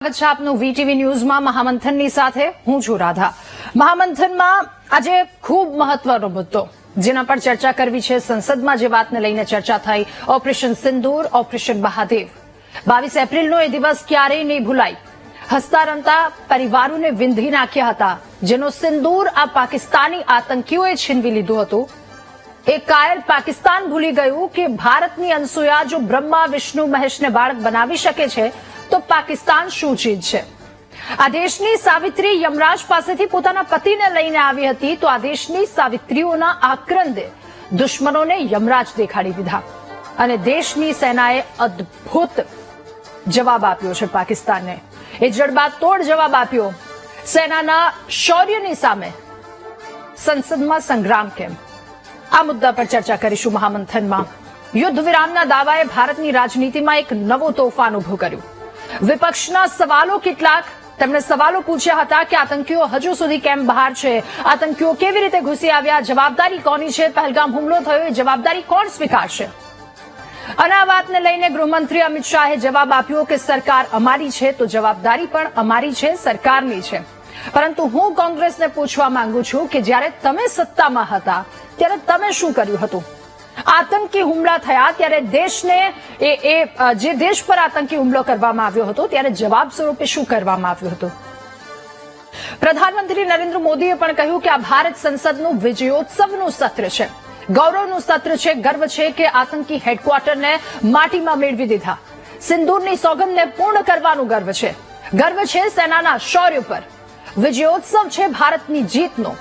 સ્વાગત છે આપનું વીટીવી ન્યૂઝમાં મહામંથનની સાથે હું છું રાધા। મહામંથનમાં આજે ખૂબ મહત્વનો મુદ્દો જેના પર ચર્ચા કરવી છે। સંસદમાં જે વાતને લઈને ચર્ચા થઈ, ઓપરેશન સિંદૂર, ઓપરેશન મહાદેવ। 22 એપ્રિલનો એ દિવસ ક્યારેય નહીં ભૂલાય। હસતા રમતા પરિવારોને વિંધી નાખ્યા હતા, જેનો સિંદૂર આ પાકિસ્તાની આતંકીઓએ છીનવી લીધું હતું। એ કાયર પાકિસ્તાન ભૂલી ગયું કે ભારતની અનસુયા જો બ્રહ્મા વિષ્ણુ મહેશને બાળક બનાવી શકે છે તો પાકિસ્તાન શું ચીજ છે। આ દેશની સાવિત્રી યમરાજ પાસેથી પોતાના પતિને લઈને આવી હતી, તો આ દેશની સાવિત્રીઓના આક્રંદે દુશ્મનોને યમરાજ દેખાડી દીધા અને દેશની સેનાએ અદ્ભુત જવાબ આપ્યો છે પાકિસ્તાનને। એ જડબાતોડ જવાબ આપ્યો। સેનાના શૌર્યની સામે સંસદમાં સંગ્રામ કેમ, આ મુદ્દા પર ચર્ચા કરીશું મહામંથનમાં। યુદ્ધ વિરામના દાવાએ ભારતની રાજનીતિમાં એક નવો તોફાન ઉભું કર્યું। વિપક્ષના સવાલો કેટલાક, તેમણે સવાલો પૂછ્યા હતા કે આતંકીઓ હજુ સુધી કેમ બહાર છે, આતંકીઓ કેવી રીતે ઘૂસી આવ્યા, જવાબદારી કોની છે, પહેલગામ હુમલો થયો એ જવાબદારી કોણ સ્વીકારશે। અને આ વાતને લઈને ગૃહમંત્રી અમિત શાહે જવાબ આપ્યો કે સરકાર અમારી છે તો જવાબદારી પણ અમારી છે, સરકારની છે। પરંતુ હું કોંગ્રેસને પૂછવા માંગુ છું કે જ્યારે તમે સત્તામાં હતા ત્યારે તમે શું કર્યું હતું। આતંકી હુમલા થયા ત્યારે દેશને જે દેશ પર આતંકી હુમલો કરવામાં આવ્યો હતો ત્યારે જવાબ સ્વરૂપે શું કરવામાં આવ્યું હતું। પ્રધાનમંત્રી નરેન્દ્ર મોદીએ પણ કહ્યું કે આ ભારત સંસદનું વિજયોત્સવનું સત્ર છે, ગૌરવનું સત્ર છે। ગર્વ છે કે આતંકી હેડક્વાર્ટરને માટીમાં મેળવી દીધા। સિંદૂરની સોગંદને પૂર્ણ કરવાનું ગર્વ છે, ગર્વ છે સેનાના શૌર્ય પર। વિજયોત્સવ છે ભારતની જીતનો।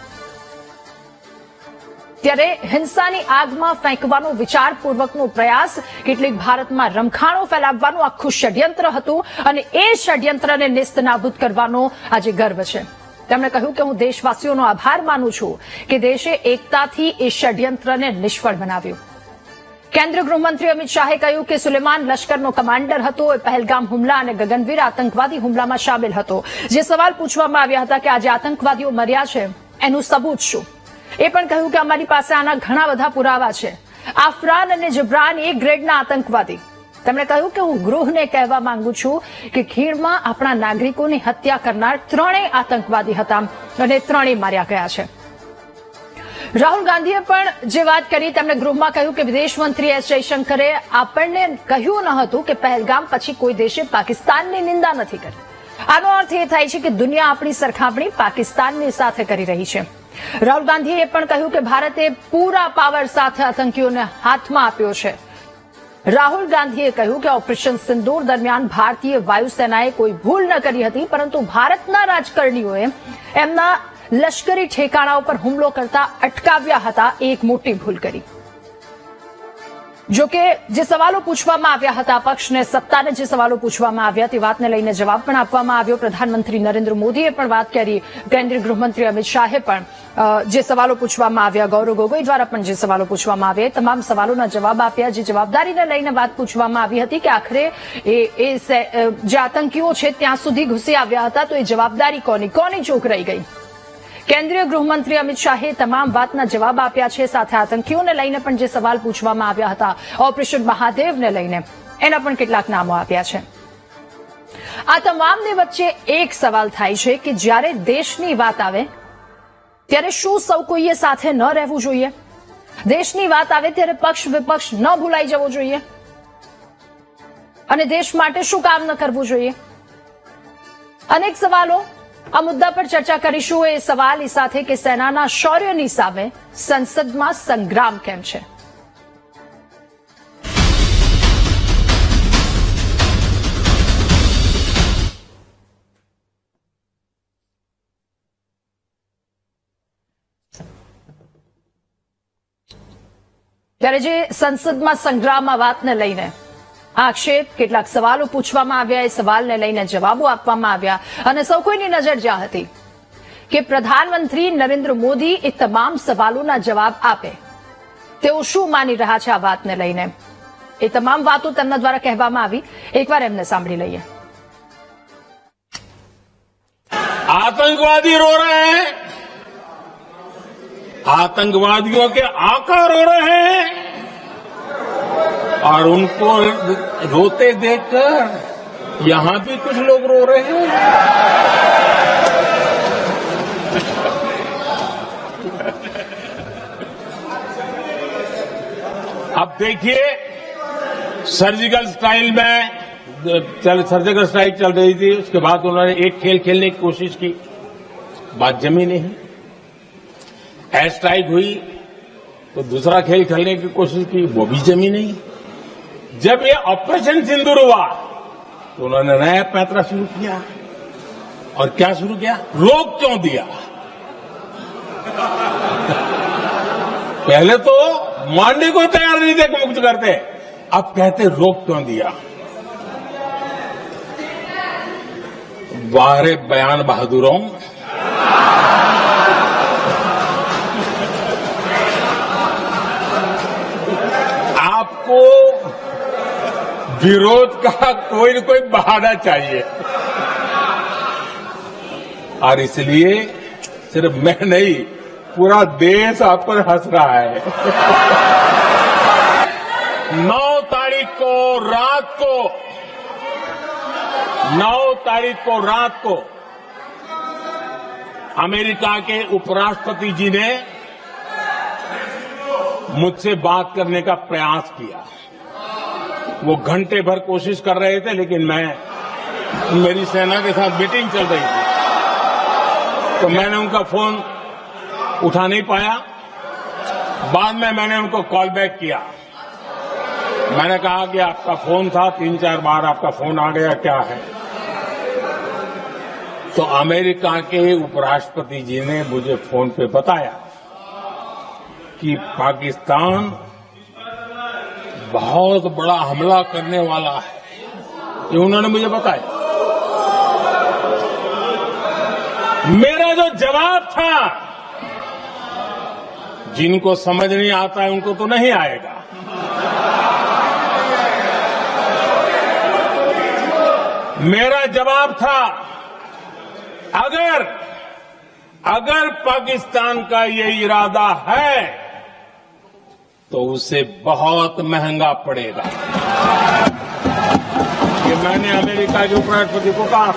ત્યારે હિંસાની આગમાં ફેંકવાનો વિચારપૂર્વકનો પ્રયાસ, કેટલીક ભારતમાં રમખાણો ફેલાવવાનું આખું ષડયંત્ર હતું અને એ ષડયંત્રને નેસ્તનાબૂદ કરવાનો આજે ગર્વ છે। તેમણે કહ્યું કે હું દેશવાસીઓનો આભાર માનું છું કે દેશે એકતાથી એ ષડયંત્રને નિષ્ફળ બનાવ્યું। કેન્દ્રીય ગૃહમંત્રી અમિત શાહે કહ્યું કે સુલેમાન લશ્કરનો કમાન્ડર હતો, એ પહેલગામ હુમલા અને ગગનવીર આતંકવાદી હુમલામાં સામેલ હતો। જે સવાલ પૂછવામાં આવ્યા હતા કે આજે આતંકવાદીઓ મર્યા છે એનું સબૂત શું, એ પણ કહ્યું કે અમારી પાસે આના ઘણા બધા પુરાવા છે। આફરાન અને જબરાન એ ગ્રેડના આતંકવાદી। તેમણે કહ્યું કે હું ગૃહને કહેવા માંગુ છું કે ખીણમાં આપણા નાગરિકોની હત્યા કરનાર ત્રણેય આતંકવાદી હતા અને ત્રણેય માર્યા ગયા છે। રાહુલ ગાંધીએ પણ જે વાત કરી, તેમણે ગૃહમાં કહ્યું કે વિદેશ મંત્રી એસ જયશંકરે આપણને કહ્યું ન હતું કે પહેલગામ પછી કોઈ દેશે પાકિસ્તાનની નિંદા નથી કરી। આનો અર્થ એ થાય છે કે દુનિયા આપણી સરખામણી પાકિસ્તાનની સાથે કરી રહી છે। રાહુલ ગાંધીએ પણ કહ્યું કે ભારતે પૂરા પાવર સાથે આતંકીઓને હાથમાં આપ્યો છે। રાહુલ ગાંધીએ કહ્યું કે ઓપરેશન સિંદૂર દરમિયાન ભારતીય વાયુસેનાએ કોઈ ભૂલ ન કરી હતી, પરંતુ ભારતના રાજકારણીઓએ એમના લશ્કરી ઠેકાણાઓ પર હુમલો કરતા અટકાવ્યા હતા, એ એક મોટી ભૂલ કરી। જોકે જે સવાલો પૂછવામાં આવ્યા હતા, પક્ષને સત્તાને જે સવાલો પૂછવામાં આવ્યા તે વાતને લઈને જવાબ પણ આપવામાં આવ્યો। પ્રધાનમંત્રી નરેન્દ્ર મોદીએ પણ વાત કરી, કેન્દ્રીય ગૃહમંત્રી અમિત શાહે પણ જે સવાલો પૂછવામાં આવ્યા, ગૌરવ ગોગોઈ દ્વારા પણ જે સવાલો પૂછવામાં આવ્યા, તમામ સવાલોના જવાબ આપ્યા। જે જવાબદારીને લઈને વાત પૂછવામાં આવી હતી કે આખરે જે આતંકીઓ છે ત્યાં સુધી ઘૂસી આવ્યા હતા, તો એ જવાબદારી કોની ચૂક રહી ગઈ। કેન્દ્રીય ગૃહમંત્રી અમિત શાહે તમામ વાતના જવાબ આપ્યા છે। સાથે આતંકીઓને લઈને પણ જે સવાલ પૂછવામાં આવ્યા હતા, ઓપરેશન મહાદેવને લઈને એના પણ કેટલાક નામો આપ્યા છે। આ તમામની વચ્ચે એક સવાલ થાય છે કે જ્યારે દેશની વાત આવે ત્યારે શું સૌ કોઈએ સાથે ન રહેવું જોઈએ? દેશની વાત આવે ત્યારે પક્ષ વિપક્ષ ન ભૂલાઈ જવો જોઈએ અને દેશ માટે શું કામ ન કરવું જોઈએ? અનેક સવાલો, આ મુદ્દા પર ચર્ચા કરીશું। એ સવાલ એ સાથે કે સેનાના શૌર્યની સામે સંસદમાં સંગ્રામ કેમ છે। ત્યારે જે સંસદમાં સંગ્રામમાં વાતને લઈને આક્ષેપ, કેટલાક સવાલો પૂછવામાં આવ્યા, એ સવાલને લઈને જવાબો આપવામાં આવ્યા અને સૌ કોઈની નજર જ્યાં હતી કે પ્રધાનમંત્રી નરેન્દ્ર મોદી એ તમામ સવાલોના જવાબ આપે। તેઓ શું માની રહ્યા છે આ વાતને લઈને, એ તમામ વાતો તેમના દ્વારા કહેવામાં આવી। એકવાર એમને સાંભળી લઈએ। आतंकवादी रो रहे हैं, आतंकवादियों के आका रो रहे हैं और उनको रोते देखकर यहां भी कुछ लोग रो रहे हैं। अब देखिए, सर्जिकल स्ट्राइक सर्जिकल स्ट्राइक चल रही थी, उसके बाद उन्होंने एक खेल खेलने की कोशिश की, बात जमी नहीं। एयर स्ट्राइक हुई तो दूसरा खेल खेलने की कोशिश की, वो भी जमी नहीं। जब ये ऑपरेशन सिंदूर हुआ तो उन्होंने नया पैंतरा शुरू किया। और क्या शुरू किया? रोक क्यों दिया? पहले तो मानने को तैयार नहीं थे कि मुक्त करते, अब कहते रोक क्यों दिया। वाह रे बयान बहादुरों, आपको विरोध का कोई न कोई बहाना चाहिए। और इसलिए सिर्फ मैं नहीं, पूरा देश आप पर हंस रहा है। 9 तारीख को रात को अमेरिका के उपराष्ट्रपति जी ने मुझसे बात करने का प्रयास किया। वो घंटे भर कोशिश कर रहे थे, लेकिन मेरी सेना के साथ मीटिंग चल रही थी, तो मैंने उनका फोन उठा नहीं पाया। बाद में मैंने उनको कॉल बैक किया। मैंने कहा कि आपका फोन था, 3-4 बार आपका फोन आ गया, क्या है? तो अमेरिका के उपराष्ट्रपति जी ने मुझे फोन पे बताया कि पाकिस्तान बहुत बड़ा हमला करने वाला है, ये उन्होंने मुझे बताया। मेरा जो जवाब था, जिनको समझ नहीं आता है उनको तो नहीं आएगा, मेरा जवाब था, अगर पाकिस्तान का ये इरादा है तो उसे बहुत महंगा पड़ेगा। ये मैंने अमेरिका के उपराष्ट्रपति को कहा।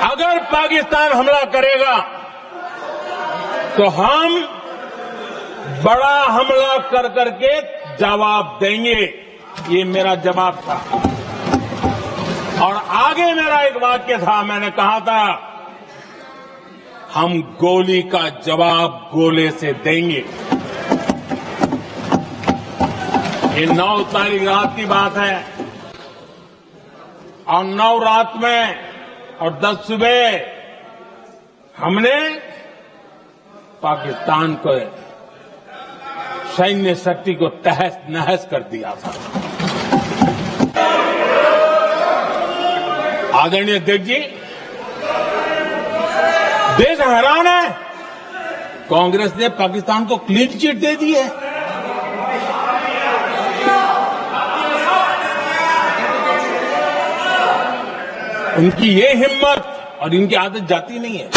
अगर पाकिस्तान हमला करेगा तो हम बड़ा हमला कर करके जवाब देंगे, ये मेरा जवाब था। और आगे मेरा एक वाक्य था, मैंने कहा था, हम गोली का जवाब गोले से देंगे। ये 9 तारीख रात की बात है, और 9 रात में और 10 सुबह हमने पाकिस्तान को सैन्य शक्ति को तहस नहस कर दिया था। आदरणीय अध्यक्ष जी, देश हैरान है, कांग्रेस ने पाकिस्तान को क्लीन चिट दे दी है। उनकी ये हिम्मत, और इनकी आदत जाती नहीं है,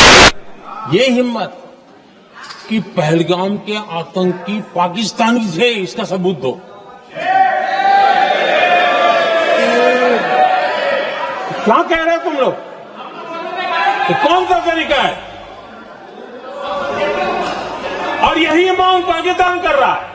ये हिम्मत कि पहलगाम के आतंकी पाकिस्तानी थे, इसका सबूत दो। क्या कह रहे हो तुम लोग? तो कौन सा तरीका है? और यही मांग पाकिस्तान कर रहा है।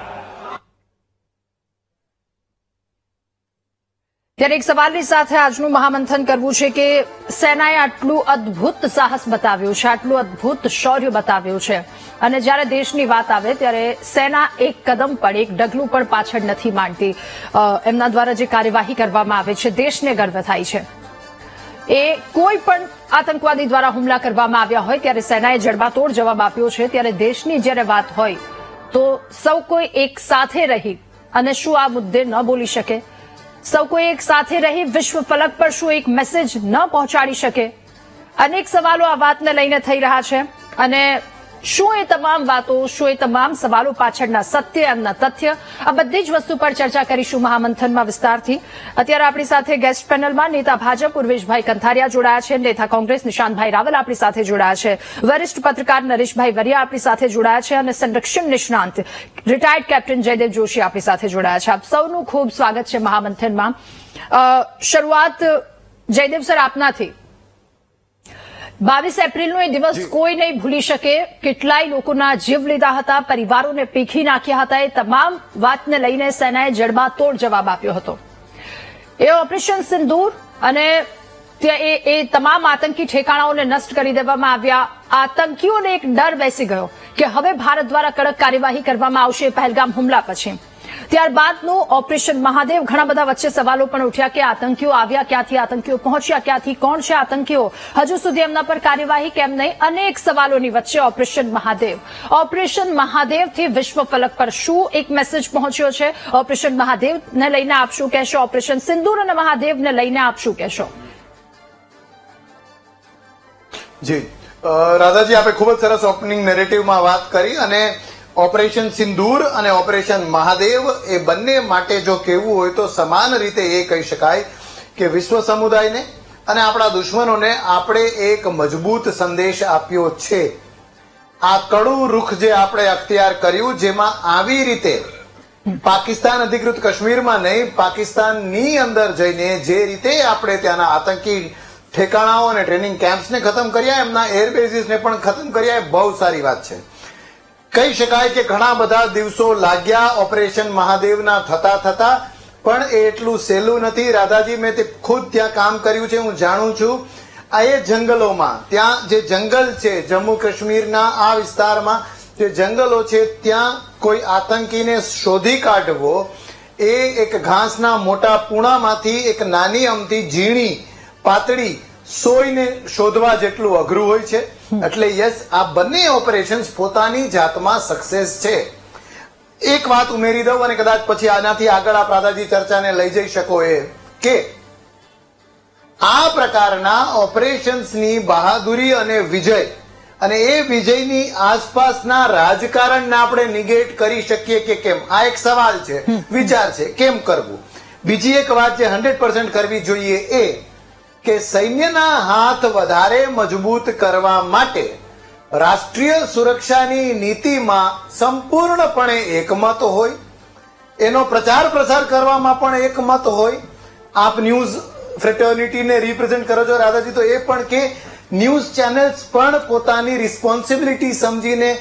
ત્યારે એક સવાલની સાથે આજનું મહામંથન કરવું છે કે સેનાએ આટલું અદભુત સાહસ બતાવ્યું છે, આટલું અદભુત શૌર્ય બતાવ્યું છે, અને જ્યારે દેશની વાત આવે ત્યારે સેના એક કદમ પણ, એક ડગલું પણ પાછળ નથી માંડતી. એમના દ્વારા જે કાર્યવાહી કરવામાં આવે છે, દેશને ગર્વ થાય છે. એ કોઈ પણ આતંકવાદી દ્વારા હુમલા કરવામાં આવ્યા હોય ત્યારે સેનાએ જડબાતોડ જવાબ આપ્યો છે. ત્યારે દેશની જ્યારે વાત હોય તો સૌ કોઈ એક સાથે રહી અને શું આ મુદ્દે ન બોલી શકે? સૌ કોઈ એક સાથે રહી વિશ્વ ફલક પર શું એક મેસેજ ન પહોંચાડી શકે? અનેક સવાલો આ વાતને લઈને થઈ રહ્યા છે, અને શું એ તમામ વાતો, શું એ તમામ સવાલો પાછળના સત્ય, એમના તથ્ય, આ બધી જ વસ્તુ પર ચર્ચા કરીશું મહામંથનમાં વિસ્તારથી. અત્યારે આપણી સાથે ગેસ્ટ પેનલમાં નેતા ભાજપ ઉર્વેશભાઈ કંથારિયા જોડાયા છે, નેતા કોંગ્રેસ નિશાંતભાઈ રાવલ આપણી સાથે જોડાયા છે, વરિષ્ઠ પત્રકાર નરેશભાઈ વરિયા આપણી સાથે જોડાયા છે અને સંરક્ષણ નિષ્ણાંત રિટાયર્ડ કેપ્ટન જયદેવ જોશી આપણી સાથે જોડાયા છે. આપ સૌનું ખૂબ સ્વાગત છે મહામંથનમાં. શરૂઆત જયદેવ સર આપનાથી. 22 એપ્રિલનો એ દિવસ કોઈ નહીં ભૂલી શકે. કેટલાય લોકોના જીવ લીધા હતા, પરિવારોને પીખી નાખ્યા હતા. એ તમામ વાતને લઈને સેનાએ જડબાતોડ જવાબ આપ્યો હતો. એ ઓપરેશન સિંદૂર અને એ તમામ આતંકી ઠેકાણાઓને નષ્ટ કરી દેવામાં આવ્યા. આતંકીઓને એક ડર બેસી ગયો કે હવે ભારત દ્વારા કડક કાર્યવાહી કરવામાં આવશે પહેલગામ હુમલા પછી. ત્યારબાદનું ઓપરેશન મહાદેવ, ઘણા બધા વચ્ચે સવાલો પણ ઉઠ્યા કે આતંકીઓ આવ્યા ક્યાંથી, આતંકીઓ પહોંચ્યા ક્યાંથી, કોણ છે આતંકીઓ, હજુ સુધી એમના પર કાર્યવાહી કેમ નહીં, અનેક સવાલોની વચ્ચે ઓપરેશન મહાદેવ. ઓપરેશન મહાદેવથી વિશ્વ ફલક પર શું એક મેસેજ પહોંચ્યો છે? ઓપરેશન મહાદેવને લઈને આપ શું કહેશો? ઓપરેશન સિંદૂર અને મહાદેવને લઈને આપ શું કહેશો? જી રાધાજી, આપે ખૂબ જ સરસ ઓપનિંગ નેરેટિવમાં વાત કરી અને ઓપરેશન સિંદૂર અને ઓપરેશન મહાદેવ એ બંને માટે જો કહેવું હોય તો સમાન રીતે એ કહી શકાય કે વિશ્વ સમુદાયને અને આપણા દુશ્મનોને આપણે એક મજબૂત સંદેશ આપ્યો છે. આ કડું રૂખ જે આપણે અખ્તિયાર કર્યું, જેમાં આવી રીતે પાકિસ્તાન અધિકૃત કાશ્મીરમાં નહીં, પાકિસ્તાનની અંદર જઈને જે રીતે આપણે ત્યાંના આતંકી ઠેકાણાઓ અને ટ્રેનિંગ કેમ્પ્સને ખતમ કર્યા, એમના એરબેઝીસને પણ ખતમ કર્યા, એ બહુ સારી વાત છે. કહી શકાય કે ઘણા બધા દિવસો લાગ્યા ઓપરેશન મહાદેવના થતા, પણ એ એટલું સહેલું નથી. રાધાજી, મેં તે ખુદ ત્યાં કામ કર્યું છે, હું જાણું છું. આ એ જંગલોમાં, ત્યાં જે જંગલ છે જમ્મુ કાશ્મીરના આ વિસ્તારમાં જે જંગલો છે, ત્યાં કોઈ આતંકીને શોધી કાઢવો એ એક ઘાસના મોટા પૂણામાંથી એક નાની અમથી ઝીણી પાતળી સોયને શોધવા જેટલું અઘરું હોય છે. એટલે યસ, આ બંને ઓપરેશન્સ પોતાની જાતમાં સક્સેસ છે. એક વાત ઉમેરી દઉં અને કદાચ પછી આનાથી આગળ આપ રાધાજી ચર્ચાને લઈ જઈ શકો એ કે આ પ્રકારના ઓપરેશન્સની બહાદુરી અને વિજય અને એ વિજયની આસપાસના રાજકારણને આપણે નિગેટ કરી શકીએ કે કેમ, આ એક સવાલ છે, વિચાર છે, કેમ કરવું. બીજી એક વાત જે 100% કરવી જોઈએ એ કે સૈન્યના હાથ વધારે મજબૂત કરવા માટે રાષ્ટ્રીય સુરક્ષાની નીતિમાં સંપૂર્ણપણે એકમત હોય, એનો પ્રચાર પ્રસાર કરવામાં પણ એકમત હોય. આપ ન્યૂઝ ફ્રેટર્નિટીને રિપ્રેઝેન્ટ કરો છો રાધાજી, તો એ પણ કે ન્યૂઝ ચેનલ્સ પણ પોતાની રિસ્પોન્સિબિલિટી સમજીને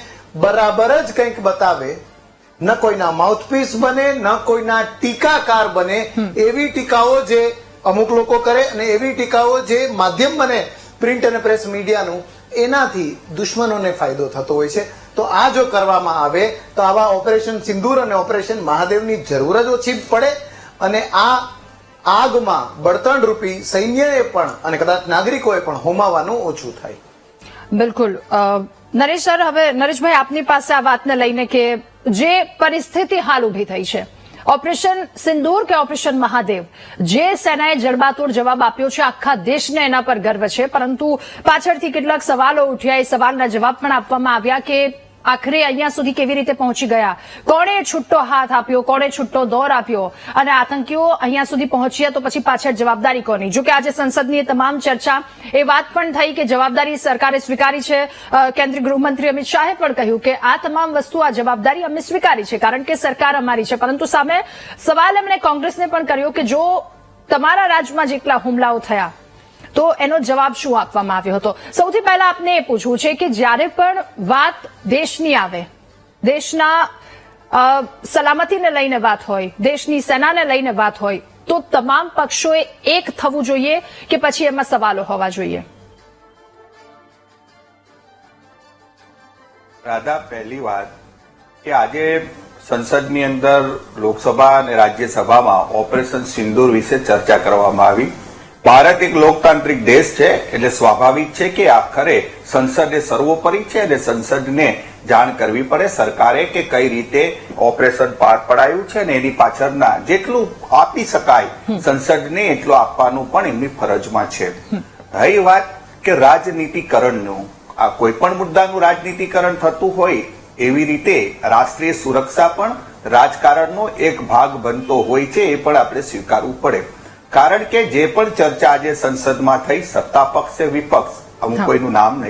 બરાબર જ કંઈક બતાવે, ન કોઈના માઉથપીસ બને, ન કોઈના ટીકાકાર બને. એવી ટીકાઓ જે અમુક લોકો કરે અને એવી ટીકાઓ જે માધ્યમ બને પ્રિન્ટ અને પ્રેસ મીડિયાનું, એનાથી દુશ્મનોને ફાયદો થતો હોય છે. તો આ જો કરવામાં આવે તો આવા ઓપરેશન સિંદૂર અને ઓપરેશન મહાદેવની જરૂર જ ઓછી પડે અને આ આગમાં બળતણ રૂપી સૈન્યએ પણ અને કદાચ નાગરિકોએ પણ હોમાવાનું ઓછું થાય. બિલકુલ. નરેશ સર, હવે નરેશભાઈ આપની પાસે આ વાતને લઈને કે જે પરિસ્થિતિ હાલ ઉભી થઈ છે, ઓપરેશન સિંદૂર કે ઓપરેશન મહાદેવ, જે સેનાએ જડબાતોડ જવાબ આપ્યો છે, આખા દેશને એના પર ગર્વ છે, પરંતુ પાછળથી કેટલાક સવાલો ઉઠ્યા, એ સવાલના જવાબ પણ આપવામાં આવ્યા કે આખરે અહીંયા સુધી કેવી રીતે પહોંચી ગયા, કોણે છૂટો હાથ આપ્યો, કોણે છૂટો દોર આપ્યો અને આતંકીઓ અહીંયા સુધી પહોંચ્યા તો પછી પાછળ જવાબદારી કોની? જો કે આજે સંસદની તમામ ચર્ચા એ વાત પણ થઈ કે જવાબદારી સરકારે સ્વીકારી છે. કેન્દ્રીય ગૃહમંત્રી અમિત શાહે પણ કહ્યું કે આ તમામ વસ્તુ, આ જવાબદારી અમે સ્વીકારી છે કારણ કે સરકાર અમારી છે. પરંતુ સામે સવાલ એમણે કોંગ્રેસને પણ કર્યો કે જો તમારા રાજ્યમાં જેટલા હુમલાઓ થયા તો એનો જવાબ શું આપવામાં આવ્યો હતો? સૌથી પહેલા આપને એ પૂછવું છે કે જ્યારે પણ વાત દેશની આવે, દેશના સલામતીને લઈને વાત હોય, દેશની સેનાને લઈને વાત હોય, તો તમામ પક્ષોએ એક થવું જોઈએ કે પછી એમાં સવાલો હોવા જોઈએ? રાધા, પહેલી વાત કે આજે સંસદની અંદર લોકસભા અને રાજ્યસભામાં ઓપરેશન સિંદૂર વિશે ચર્ચા કરવામાં આવી. ભારત એક લોકતાંત્રિક દેશ છે એટલે સ્વાભાવિક છે કે આખરે સંસદ એ સર્વોપરી છે અને સંસદને જાણ કરવી પડે સરકારે કે કઈ રીતે ઓપરેશન પાર પડાયું છે અને એની પાછળના જેટલું આપી શકાય સંસદને એટલું આપવાનું પણ એમની ફરજમાં છે. રહી વાત કે રાજનીતિકરણનું, આ કોઈ પણ મુદ્દાનું રાજનીતિકરણ થતું હોય એવી રીતે રાષ્ટ્રીય સુરક્ષા પણ રાજકારણનો એક ભાગ બનતો હોય છે, એ પણ આપણે સ્વીકારવું પડે. કારણ કે જે પણ ચર્ચા આજે સંસદમાં થઈ, સત્તા પક્ષ કે વિપક્ષ, હું કોઈનું નામ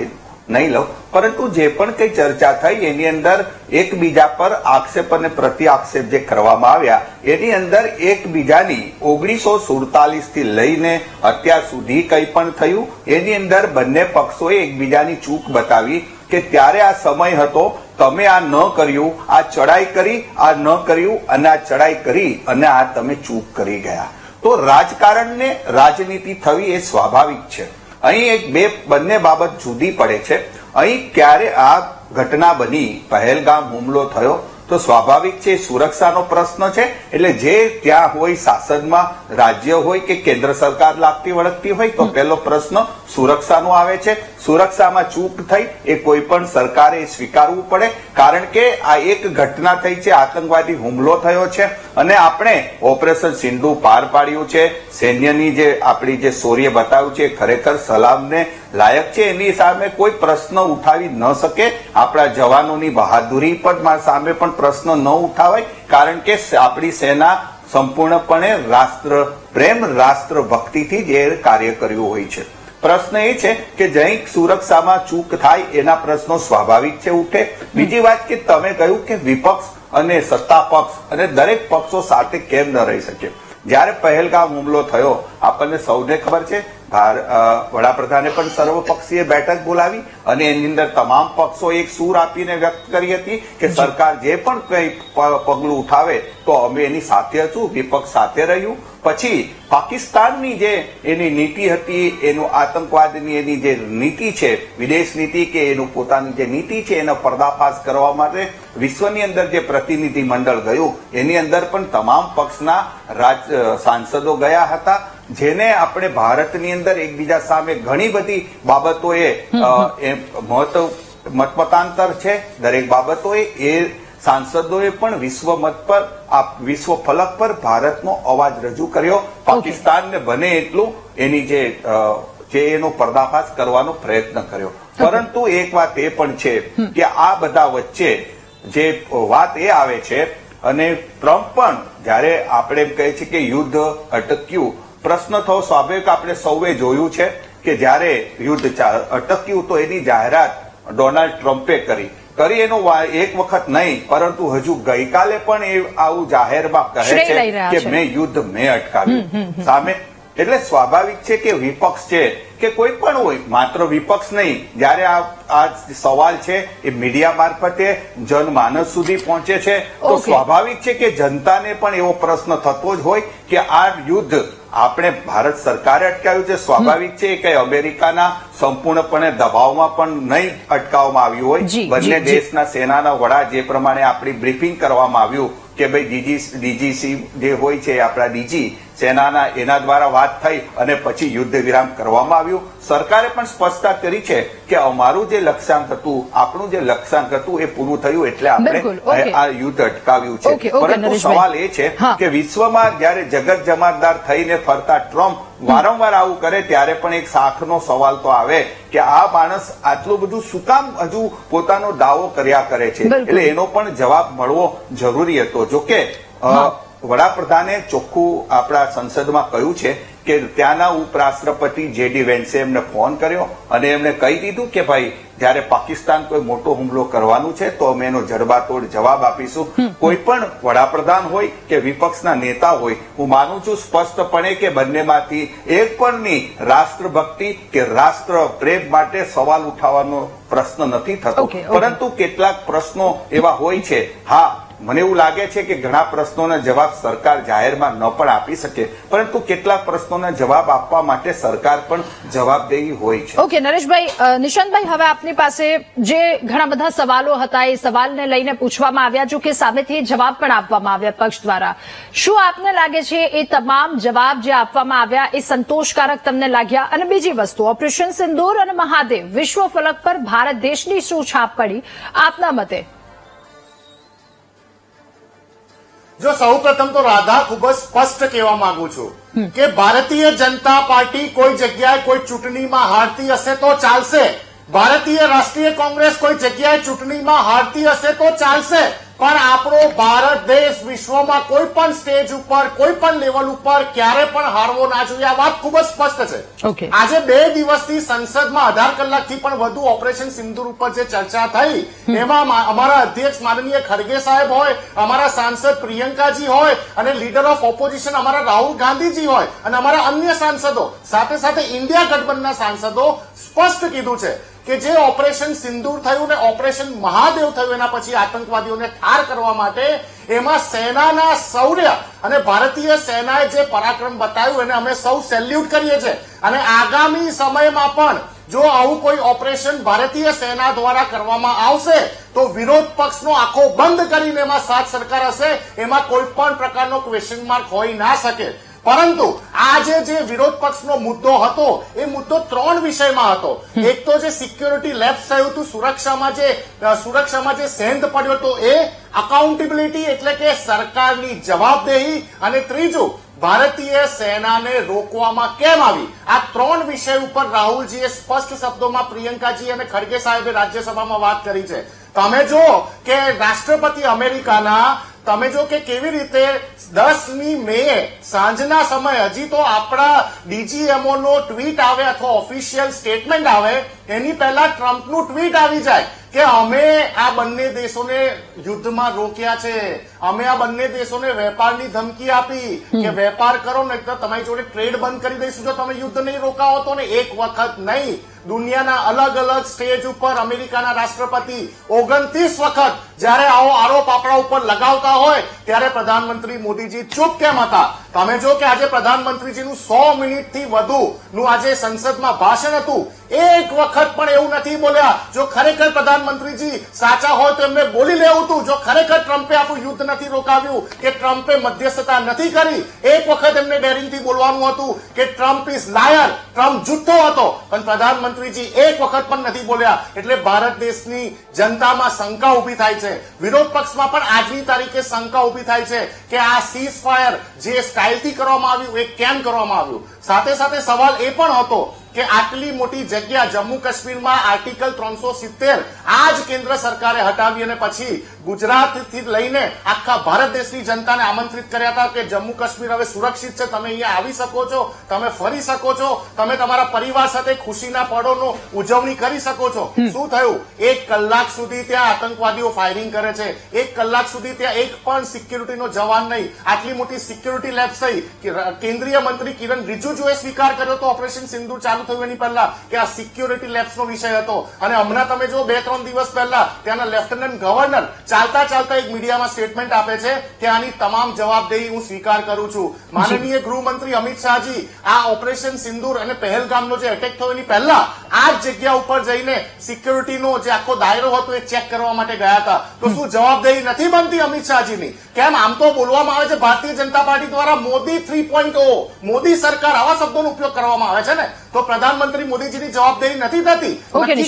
નહીં લઉં, પરંતુ જે પણ કઈ ચર્ચા થઈ એની અંદર એકબીજા પર આક્ષેપ અને પ્રતિ આક્ષેપ જે કરવામાં આવ્યા એની અંદર એકબીજાની 1947 થી લઈને અત્યાર સુધી કઈ પણ થયું એની અંદર બંને પક્ષોએ એકબીજાની ચૂક બતાવી કે ત્યારે આ સમય હતો, તમે આ ન કર્યું, આ ચડાઈ કરી, આ ન કર્યું અને આ ચડાઈ કરી અને આ તમે ચૂક કરી ગયા. તો રાજકારણને રાજનીતિ થવી એ સ્વાભાવિક છે. અહીં બંને બાબત જુદી પડે છે. અહીં ક્યારે આ ઘટના બની, પહેલગામ હુમલો થયો, તો સ્વાભાવિક છે સુરક્ષાનો પ્રશ્ન છે. એટલે જે ત્યાં હોય શાસનમાં રાજ્ય હોય કે કેન્દ્ર સરકાર લાગતી વળગતી હોય તો પહેલો પ્રશ્ન સુરક્ષાનો આવે છે. સુરક્ષામાં ચૂક થઈ એ કોઈ પણ સરકારે સ્વીકારવું પડે. કારણ કે આ એક ઘટના થઈ છે, આતંકવાદી હુમલો થયો છે અને આપણે ઓપરેશન સિંધુ પાર પાડ્યું છે. સૈન્યની જે આપણી જે શૌર્ય બતાવ્યું છે ખરેખર સલામને લાયક છે. એની સામે કોઈ પ્રશ્ન ઉઠાવી ન શકે. આપણા જવાનોની બહાદુરી પણ સામે પણ પ્રશ્ન ન ઉઠાવાય. કારણ કે આપણી સેના સંપૂર્ણપણે રાષ્ટ્ર પ્રેમ, રાષ્ટ્ર ભક્તિથી જ કાર્ય કર્યું હોય છે. પ્રશ્ન એ છે કે જઈ સુરક્ષામાં ચૂક થાય એના પ્રશ્નો સ્વાભાવિક છે ઉઠે. બીજી વાત કે તમે કહ્યું કે વિપક્ષ અને સત્તા પક્ષ અને દરેક પક્ષો સાથે કેમ ન રહી શકે. જયારે પહેલગામ હુમલો થયો આપણને સૌને ખબર છે, વડાપ્રધાને પણ સર્વપક્ષીય બેઠક બોલાવી અને એની અંદર તમામ પક્ષો એક સૂર આપીને વ્યક્ત કરી હતી કે સરકાર જે પણ કઈ પગલું ઉઠાવે તો અમે એની સાથે હતું, વિપક્ષ સાથે રહ્યું. પછી પાકિસ્તાનની જે એની નીતિ હતી, એનું આતંકવાદની એની જે નીતિ છે, વિદેશ નીતિ કે એનું પોતાની જે નીતિ છે એનો પર્દાફાશ કરવા માટે વિશ્વની અંદર જે પ્રતિનિધિ મંડળ ગયું એની અંદર પણ તમામ પક્ષના સાંસદો ગયા હતા. જેને આપણે ભારતની અંદર એકબીજા સામે ઘણી બધી બાબતોએ મતમતાંતર છે, દરેક બાબતોએ એ સાંસદોએ પણ વિશ્વ ફલક પર ભારતનો અવાજ રજૂ કર્યો. પાકિસ્તાનને બને એટલું એની જે એનો પર્દાફાશ કરવાનો પ્રયત્ન કર્યો. પરંતુ એક વાત એ પણ છે કે આ બધા વચ્ચે જે વાત એ આવે છે અને ટ્રમ્પ પણ જયારે આપણે એમ કહે છે કે યુદ્ધ અટક્યું, પ્રશ્ન થયો સ્વાભાવિક. આપણે સૌએ જોયું છે કે જયારે યુદ્ધ અટક્યું તો એની જાહેરાત ડોનાલ્ડ ટ્રમ્પે કરી એનો એક વખત નહીં પરંતુ હજુ ગઈકાલે પણ એ આવું જાહેરમાં કહે છે કે મેં યુદ્ધ અટકાવ્યું સામે. એટલે સ્વાભાવિક છે કે વિપક્ષ છે કે કોઈ પણ હોય, માત્ર વિપક્ષ નહીં, જયારે આ સવાલ છે એ મીડિયા મારફતે જનમાનસ સુધી પહોંચે છે તો સ્વાભાવિક છે કે જનતાને પણ એવો પ્રશ્ન થતો જ હોય કે આ યુદ્ધ આપણે ભારત સરકારે અટકાવ્યું છે. સ્વાભાવિક છે કે અમેરિકાના સંપૂર્ણપણે દબાવમાં પણ નહીં અટકાવવામાં આવ્યું હોય. બંને દેશના સેનાના વડા જે પ્રમાણે આપણી બ્રીફિંગ કરવામાં આવ્યું કે ભાઈ ડીજીસી જે હોય છે આપણા ડીજી સેનાના એના દ્વારા વાત થઈ અને પછી યુદ્ધ વિરામ કરવામાં આવ્યું. સરકારે પણ સ્પષ્ટતા કરી છે કે અમારું જે લક્ષ્યાંક હતું, આપણું જે લક્ષ્યાંક હતું એ પૂરું થયું એટલે આપણે આ યુદ્ધ અટકાવ્યું છે. પરંતુ સવાલ એ છે કે વિશ્વમાં જયારે જગત જમાતદાર થઈને ફરતા ટ્રમ્પ વારંવાર આવું કરે ત્યારે પણ એક શાખનો સવાલ તો આવે કે આ માણસ આટલું બધું શું કામ હજુ પોતાનો દાવો કર્યા કરે છે. એટલે એનો પણ જવાબ મળવો જરૂરી હતો. જોકે વડાપ્રધાને ચોખ્ખું આપણા સંસદમાં કહ્યું છે કે ત્યાંના ઉપરાષ્ટ્રપતિ જેડી વેન્સે એમને ફોન કર્યો અને એમને કહી દીધું કે ભાઈ જયારે પાકિસ્તાન કોઈ મોટો હુમલો કરવાનું છે તો અમે એનો જડબાતોડ જવાબ આપીશું. કોઈ પણ વડાપ્રધાન હોય કે વિપક્ષના નેતા હોય, હું માનું છું સ્પષ્ટપણે કે બંનેમાંથી એક પણની રાષ્ટ્રભક્તિ કે રાષ્ટ્ર પ્રેમ માટે સવાલ ઉઠાવવાનો પ્રશ્ન નથી થતો. પરંતુ કેટલાક પ્રશ્નો એવા હોય છે, હા મને એવું લાગે છે કે ઘણા પ્રશ્નોના જવાબ સરકાર જાહેરમાં ન પણ આપી શકે, પરંતુ કેટલાક પ્રશ્નોના જવાબ આપવા માટે સરકાર પણ જવાબદેહી હોય છે. ઓકે નરેશભાઈ, નિશાંતભાઈ, હવે આપની પાસે જે ઘણા બધા સવાલો હતા એ સવાલને લઈને પૂછવામાં આવ્યા, જો કે સામેથી જવાબ પણ આપવામાં આવ્યા પક્ષ દ્વારા. શું આપને લાગે છે એ તમામ જવાબ જે આપવામાં આવ્યા એ સંતોષકારક તમને લાગ્યા? અને બીજી વસ્તુ, ઓપરેશન સિંદૂર અને મહાદેવ વિશ્વ ફલક પર ભારત દેશની શું છાપ પડી આપના મતે? જો સૌ પ્રથમ તો રાધા ખૂબ જ સ્પષ્ટ કહેવા માંગુ છું કે ભારતીય જનતા પાર્ટી કોઈ જગ્યાએ કોઈ ચૂંટણીમાં હારતી હશે તો ચાલશે, ભારતીય રાષ્ટ્રીય કોંગ્રેસ કોઈ જગ્યાએ ચૂંટણીમાં હારતી હશે તો ચાલશે, પણ આપણો ભારત દેશ વિશ્વમાં કોઈ પણ સ્ટેજ ઉપર કોઈ પણ લેવલ ઉપર ક્યારે પણ હારવો ના જોઈએ. આ વાત ખૂબ જ સ્પષ્ટ છે. Okay. આજે 2 દિવસથી સંસદમાં 18 કલાકથી પણ વધુ ઓપરેશન સિંદૂર ઉપર જે ચર્ચા થઈ એમાં અમારા અધ્યક્ષ માનનીય ખડગે સાહેબ હોય, અમારા સાંસદ પ્રિયંકાજી હોય અને લીડર ઓફ ઓપોઝિશન અમારા રાહુલ ગાંધીજી હોય અને અમારા અન્ય સાંસદો સાથે સાથે ઇન્ડિયા ગઠબંધનના સાંસદો સ્પષ્ટ કીધું છે કે જે ઓપરેશન સિંદૂર થયું ને ઓપરેશન મહાદેવ થયું એના પછી આતંકવાદીઓને ઠાર કરવા માટે એમાં સેનાના શૌર્ય અને ભારતીય સેનાએ જે પરાક્રમ બતાવ્યું એને અમે સૌ સેલ્યુટ કરીએ છીએ અને આગામી સમયમાં પણ જો આવું કોઈ ઓપરેશન ભારતીય સેના દ્વારા કરવામાં આવશે તો વિરોધ પક્ષનો આંખો બંધ કરીને એમાં સાથ સરકાર હશે, એમાં કોઈ પણ પ્રકારનો ક્વેશ્ચન માર્ક હોઈ ના શકે. પરંતુ આજે જે વિરોધ પક્ષનો મુદ્દો હતો એ મુદ્દો 3 વિષયમાં હતો. એક તો જે સિક્યોરિટી લેપ્સ થયું હતું, સુરક્ષામાં જે સેંધ પડ્યો હતો એ, અકાઉન્ટેબિલિટી એટલે કે સરકારની જવાબદેહી, અને ત્રીજું ભારતીય સેનાને રોકવામાં કેમ આવી. આ 3 વિષય ઉપર રાહુલજીએ સ્પષ્ટ શબ્દોમાં પ્રિયંકાજી અને ખડગે સાહેબે રાજ્યસભામાં વાત કરી છે. તમે જો કે રાષ્ટ્રપતિ અમેરિકાના તમે જો કે કેવી રીતે 10મી મે સાંજના સમયે હજી તો આપણા ડીજીએમઓ નો ટ્વીટ આવે અથવા ઓફિશિયલ સ્ટેટમેન્ટ આવે એની પહેલા ટ્રમ્પનું ટ્વીટ આવી જાય કે અમે આ બંને દેશોને યુદ્ધમાં રોક્યા છે, અમે આ બંને દેશોને વેપારની ધમકી આપી કે વેપાર કરો ને તો તમારી જોડે ટ્રેડ બંધ કરી દઈશું જો તમે યુદ્ધ નહીં રોકાવો તો. ને એક વખત નહીં, દુનિયાના અલગ અલગ સ્ટેજ ઉપર અમેરિકાના રાષ્ટ્રપતિ 29 વખત જયારે આવો આરોપ આપણા ઉપર લગાવતા હોય ત્યારે પ્રધાનમંત્રી મોદીજી ચૂપ કેમ હતા? તમે જો કે આજે પ્રધાનમંત્રીજીનું 100 મિનિટથી વધુનું આજે સંસદમાં ભાષણ હતું, એક વખત પણ એવું નથી બોલ્યા. જો ખરેખર પ્રધાનમંત્રીજી સાચા હોય તો એમને બોલી લેવું હતું. જો ખરેખર ટ્રમ્પે આપણું યુદ્ધ નથી રોકાવ્યું કે ટ્રમ્પે મધ્યસ્થતા નથી કરી, એક વખત એમને ડેરિંગથી બોલવાનું હતું કે ટ્રમ્પ ઇઝ લાયર, ટ્રમ્પ જુઠ્ઠો હતો, પણ પ્રધાનમંત્રીજી એક વખત પણ નથી બોલ્યા. એટલે ભારત દેશની જનતામાં શંકા ઉભી થાય છે, વિરોધ પક્ષમાં પણ આજની તારીખે શંકા ઉભી થાય છે કે આ સીઝ ફાયર જે સ્ટાઇલથી કરવામાં આવ્યું એ કેમ કરવામાં આવ્યું. સાથે સાથે સવાલ એ પણ હતો કે આટલી મોટી જગ્યા જમ્મુ કાશ્મીરમાં આર્ટિકલ 370 આ જ કેન્દ્ર સરકારે હટાવી અને પછી ગુજરાતથી લઈને આખા ભારત દેશની જનતાને આમંત્રિત કર્યા હતા કે જમ્મુ કાશ્મીર હવે સુરક્ષિત છે, તમે અહીંયા આવી શકો છો, તમે ફરી શકો છો, તમે તમારા પરિવાર સાથે ખુશીના પળોનો ઉજવણી કરી શકો છો. શું થયું? 1 કલાક સુધી ત્યાં આતંકવાદીઓ ફાયરિંગ કરે છે, 1 કલાક સુધી ત્યાં એક પણ સિક્યુરિટીનો જવાન નહીં. આટલી મોટી સિક્યુરિટી લેબ્સ થઈ. કેન્દ્રીય મંત્રી કિરણ રિજિજુએ સ્વીકાર કર્યો હતો ઓપરેશન સિંદૂર ચાલુ થયું એની પહેલા કે આ સિક્યુરિટી લેબ્સનો વિષય હતો. અને હમણાં તમે જો 2-3 દિવસ પહેલા ત્યાંના લેફ્ટનન્ટ ગવર્નર ચાલતા એક મીડિયામાં સ્ટેટમેન્ટ આપે છે કે આની તમામ જવાબદેહી હું સ્વીકાર કરું છું. માનનીય ગૃહમંત્રી અમિત શાહજી આ ઓપરેશન સિંદૂર અને પહેલગામનો જે એટેક થયો એની પહેલા આ જ જગ્યા ઉપર જઈને સિક્યુરિટીનો જે આખો દાયરો હતો એ ચેક કરવા માટે ગયા હતા. તો શું જવાબદેહી નથી બનતી અમિત શાહજીની? કેમ? આમ તો બોલવામાં આવે છે ભારતીય જનતા પાર્ટી દ્વારા મોદી 3.0, મોદી સરકાર, આવા શબ્દોનો ઉપયોગ કરવામાં આવે છે ને, તો પ્રધાનમંત્રી મોદીજીની જવાબદેહી નથી થતી?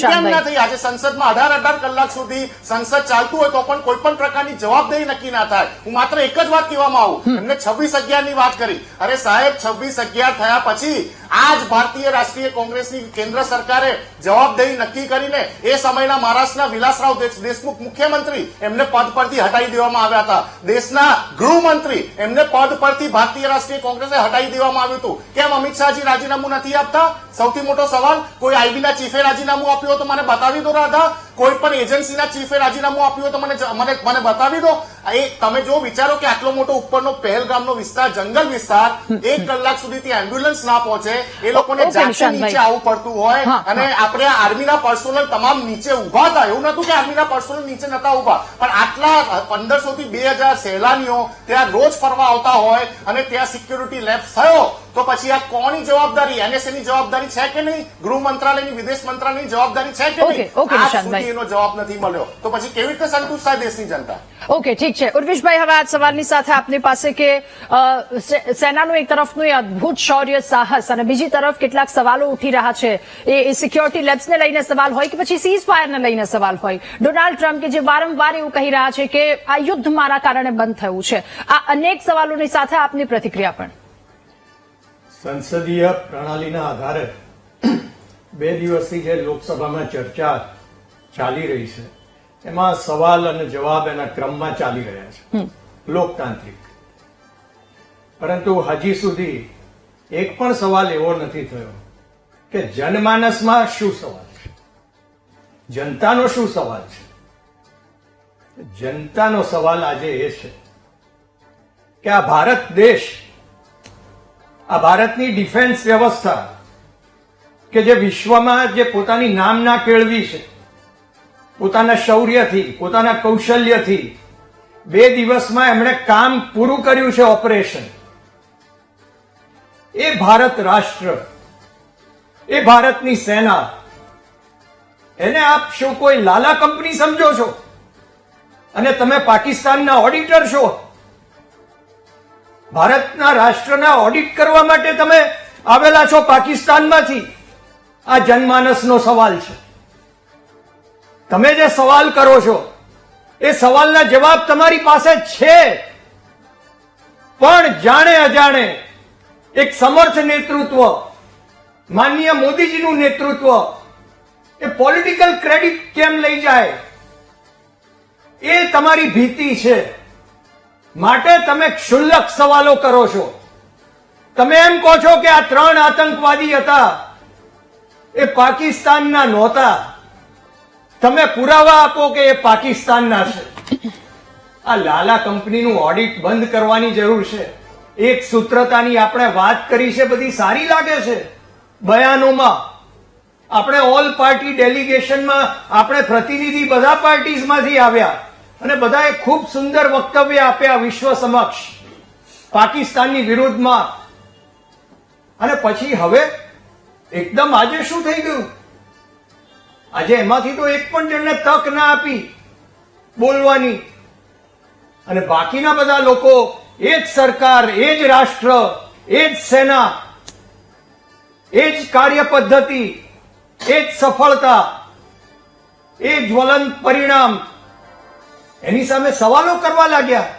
કેમ ના થઈ? આજે સંસદમાં 18 કલાક સુધી સંસદ ચાલતું હોય તો પણ કોઈ પણ પ્રકારની જવાબદેહી નક્કી ના થાય. હું માત્ર એક જ વાત કહેવામાં આવું, એમને 26/11 ની વાત કરી. અરે સાહેબ, 26/11 થયા પછી આજ ભારતીય રાષ્ટ્રીય કોંગ્રેસની કેન્દ્ર સરકારે જવાબદેહી નક્કી કરીને એ સમયના મહારાષ્ટ્રના વિલાસરાવ દેશમુખ મુખ્યમંત્રી એમને પદ પરથી હટાવી દેવામાં આવ્યા હતા. દેશના ગૃહમંત્રી એમને પદ પરથી ભારતીય રાષ્ટ્રીય કોંગ્રેસે હટાવી દેવામાં આવ્યું હતું. કેમ અમિત શાહજી રાજીનામું નથી આપતા? સૌથી મોટો સવાલ. કોઈ આઈબીના ચીફે રાજીનામું આપ્યું તો મને બતાવી દો રાધા. કોઈ પણ એજન્સીના ચીફે રાજીનામું આપ્યું તો મને બતાવી દો. એ તમે જો વિચારો કે આટલો મોટો ઉપરનો પહેલગામનો વિસ્તાર, જંગલ વિસ્તાર, 1 કલાક સુધી ત્યાં એમ્બ્યુલન્સ ના પહોંચે, એ લોકોને જાતે નીચે આવવું પડતું હોય અને આપણે આર્મીના પર્સોનલ તમામ નીચે ઉભા હતા. એવું નતું કે આર્મીના પર્સોનલ નીચે નતા ઉભા, પણ આટલા 1500 થી 2000 સહેલાણીઓ ત્યાં રોજ ફરવા આવતા હોય અને ત્યાં સિક્યુરિટી લેપ્સ થયો તો પછી આ કોની જવાબદારી? એનએસએની જવાબદારી છે કે નહીં? ગૃહ મંત્રાલયની, વિદેશ મંત્રાલયની જવાબદારી છે કે નહીં? આજ સુધી એનો જવાબ નથી મળ્યો તો પછી કેવી રીતે સંતુષ્ટ થાય દેશની જનતા? ઓકે, ઠીક છે. ઉર્વિશભાઈ, હવે આ સવાલની સાથે આપની પાસે કે સેનાનું એક તરફનું એ અદભુત શૌર્ય, સાહસ અને બીજી તરફ કેટલાક સવાલો ઉઠી રહ્યા છે. એ સિક્યોરિટી લેબ્સને લઈને સવાલ હોય કે પછી સીઝ ફાયરને લઈને સવાલ હોય. ડોનાલ્ડ ટ્રમ્પ કે જે વારંવાર એવું કહી રહ્યા છે કે આ યુદ્ધ મારા કારણે બંધ થયું છે, આ અનેક સવાલોની સાથે આપની પ્રતિક્રિયા પણ. સંસદીય પ્રણાલીના આધારે બે દિવસથી જે લોકસભામાં ચર્ચા ચાલી રહી છે એમાં સવાલ અને જવાબ એના ક્રમમાં ચાલી રહ્યા છે, લોકતાંત્રિક. પરંતુ હજી સુધી એક પણ સવાલ એવો નથી થયો કે જનમાનસમાં શું સવાલ છે, જનતાનો શું સવાલ છે. જનતાનો સવાલ આજે એ છે કે આ ભારત દેશ, આ ભારતની ડિફેન્સ વ્યવસ્થા કે જે વિશ્વમાં જે પોતાની નામના કેળવી છે, પોતાના શૌર્યથી, પોતાના કૌશલ્યથી 2 દિવસમાં એમણે કામ પૂરું કર્યું છે, ઓપરેશન. એ ભારત રાષ્ટ્ર, એ ભારતની સેના, એને આપ શું કોઈ લાલા કંપની સમજો છો અને તમે પાકિસ્તાનના ઓડિટર છો? ભારતના રાષ્ટ્રના ઓડિટ કરવા માટે તમે આવેલા છો પાકિસ્તાનમાંથી? આ જનમાનસનો સવાલ છે. તમે જે સવાલ કરો છો એ સવાલના જવાબ તમારી પાસે છે, પણ જાણે અજાણે એક સમર્થ નેતૃત્વ, માનનીય મોદીજીનું નેતૃત્વ એ પોલિટિકલ ક્રેડિટ કેમ લઈ જાય, એ તમારી ભીતિ છે. માટે તમે ક્ષુલ્લક સવાલો કરો છો. તમે એમ કહો છો કે આ 3 આતંકવાદી હતા એ પાકિસ્તાનના નહોતા. તમે પુરાવા આપો કે એ પાકિસ્તાનના છે. આ લાલા કંપનીનું ઓડિટ બંધ કરવાની જરૂર છે. એક સૂત્રતાની આપણે વાત કરી છે, બધી સારી લાગે છે બયાનોમાં. આપણે ઓલ પાર્ટી ડેલિગેશનમાં આપણે પ્રતિનિધિ બધા પાર્ટીઝમાંથી આવ્યા અને બધાએ ખૂબ સુંદર વક્તવ્ય આપ્યા વિશ્વ સમક્ષ પાકિસ્તાનની વિરુદ્ધમાં. અને પછી હવે એકદમ આજે શું થઈ ગયું? આજે એમાંથી તો એક પણ જણને તક ના આપી બોલવાની, અને બાકીના બધા લોકો એ જ સરકાર, એ જ રાષ્ટ્ર, એ જ સેના, એ જ કાર્ય પદ્ધતિ, એ જ સફળતા, એ જ્વલંત પરિણામ, એની સામે સવાલો કરવા લાગ્યા.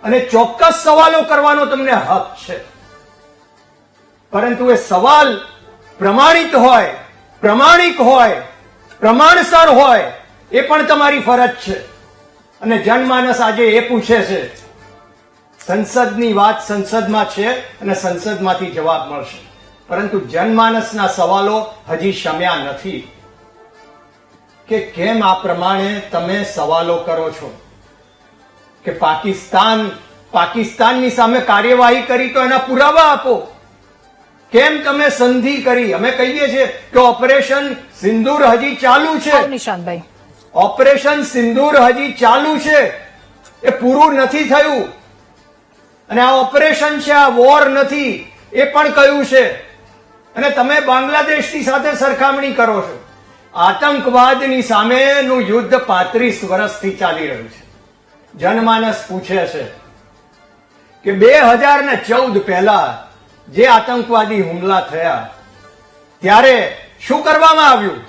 અને ચોક્કસ સવાલો કરવાનો તમને હક છે, પરંતુ એ સવાલ પ્રમાણિત હોય, પ્રમાણિક હોય, પ્રમાણસર હોય, એ પણ તમારી ફરજ છે. અને જનમાનસ આજે એ પૂછે છે. સંસદની વાત સંસદમાં છે અને સંસદમાંથી જવાબ મળશે, પરંતુ જનમાનસના સવાલો હજી શમ્યા નથી કે કેમ આ પ્રમાણે તમે સવાલો કરો છો કે પાકિસ્તાનની સામે કાર્યવાહી કરી તો એના પુરાવા આપો. કેમ તમે સંધિ કરી? અમે કહીએ છીએ કે ઓપરેશન સિંદૂર હજી ચાલુ છે. નિશાંતભાઈ, ઓપરેશન સિંદૂર હજી ચાલુ છે, એ પૂરું નથી થયું. અને આ ઓપરેશન છે, આ વોર નથી, એ પણ કહ્યું છે. અને તમે બાંગ્લાદેશની સાથે સરખામણી કરો છો. આતંકવાદની સામેનું યુદ્ધ 35 વર્ષથી ચાલી રહ્યું છે. જનમાનસ પૂછે છે કે 2014 પહેલા જે આતંકવાદી હુમલા થયા ત્યારે શું કરવામાં આવ્યું?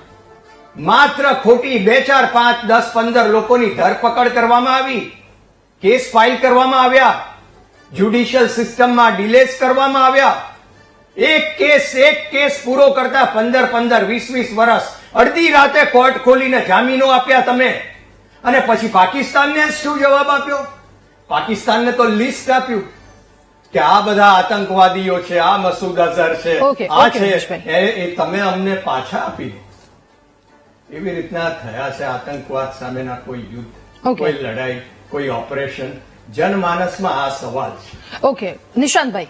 માત્ર ખોટી 2, 4, 5, 10, 15 લોકોની ધરપકડ કરવામાં આવી, કેસ ફાઇલ કરવામાં આવ્યા, જ્યુડિશિયલ સિસ્ટમમાં ડિલેસ કરવામાં આવ્યા. એક કેસ પૂરો કરતા 15, 20 વર્ષ, અડધી રાતે કોર્ટ ખોલીને જામીનો આપ્યા તમે. અને પછી પાકિસ્તાનને શું જવાબ આપ્યો? પાકિસ્તાનને તો લિસ્ટ આપ્યું કે આ બધા આતંકવાદીઓ છે, આ મસૂદ અઝહર છે, આ છે, એ તમે અમને પાછા આપી દો. એવી રીતના થયા છે આતંકવાદ સામેના કોઈ યુદ્ધ, કોઈ લડાઈ, કોઈ ઓપરેશન. જનમાનસમાં આ સવાલ છે. ઓકે, નિશાંતભાઈ.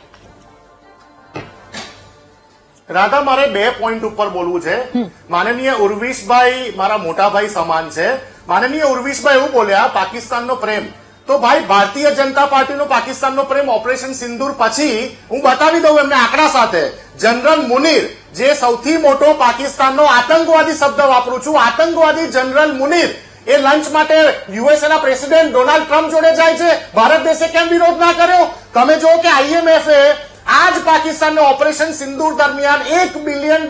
રાધા, મારે 2 પોઈન્ટ ઉપર બોલવું છે. માનનીય ઉર્વિશભાઈ મારા મોટા ભાઈ સમાન છે. માનનીય ઉર્વિશભાઈ એવું બોલ્યા પાકિસ્તાનનો પ્રેમ. તો ભાઈ, ભારતીય જનતા પાર્ટીનો પાકિસ્તાનનો પ્રેમ ઓપરેશન સિંદૂર પછી હું બતાવી દઉં એમને આંકડા સાથે. જનરલ મુનીર, જે સૌથી મોટો પાકિસ્તાનનો આતંકવાદી શબ્દ વાપરું છું, આતંકવાદી જનરલ મુનીર, એ લંચ માટે યુએસએના પ્રેસિડેન્ટ ડોનાલ્ડ ટ્રમ્પ જોડે જાય છે. ભારત દેશે કેમ વિરોધ ના કર્યો? તમે જો કે આઈએમએફે આજ પાકિસ્તાનને ઓપરેશન સિંદૂર દરમિયાન $1 બિલિયન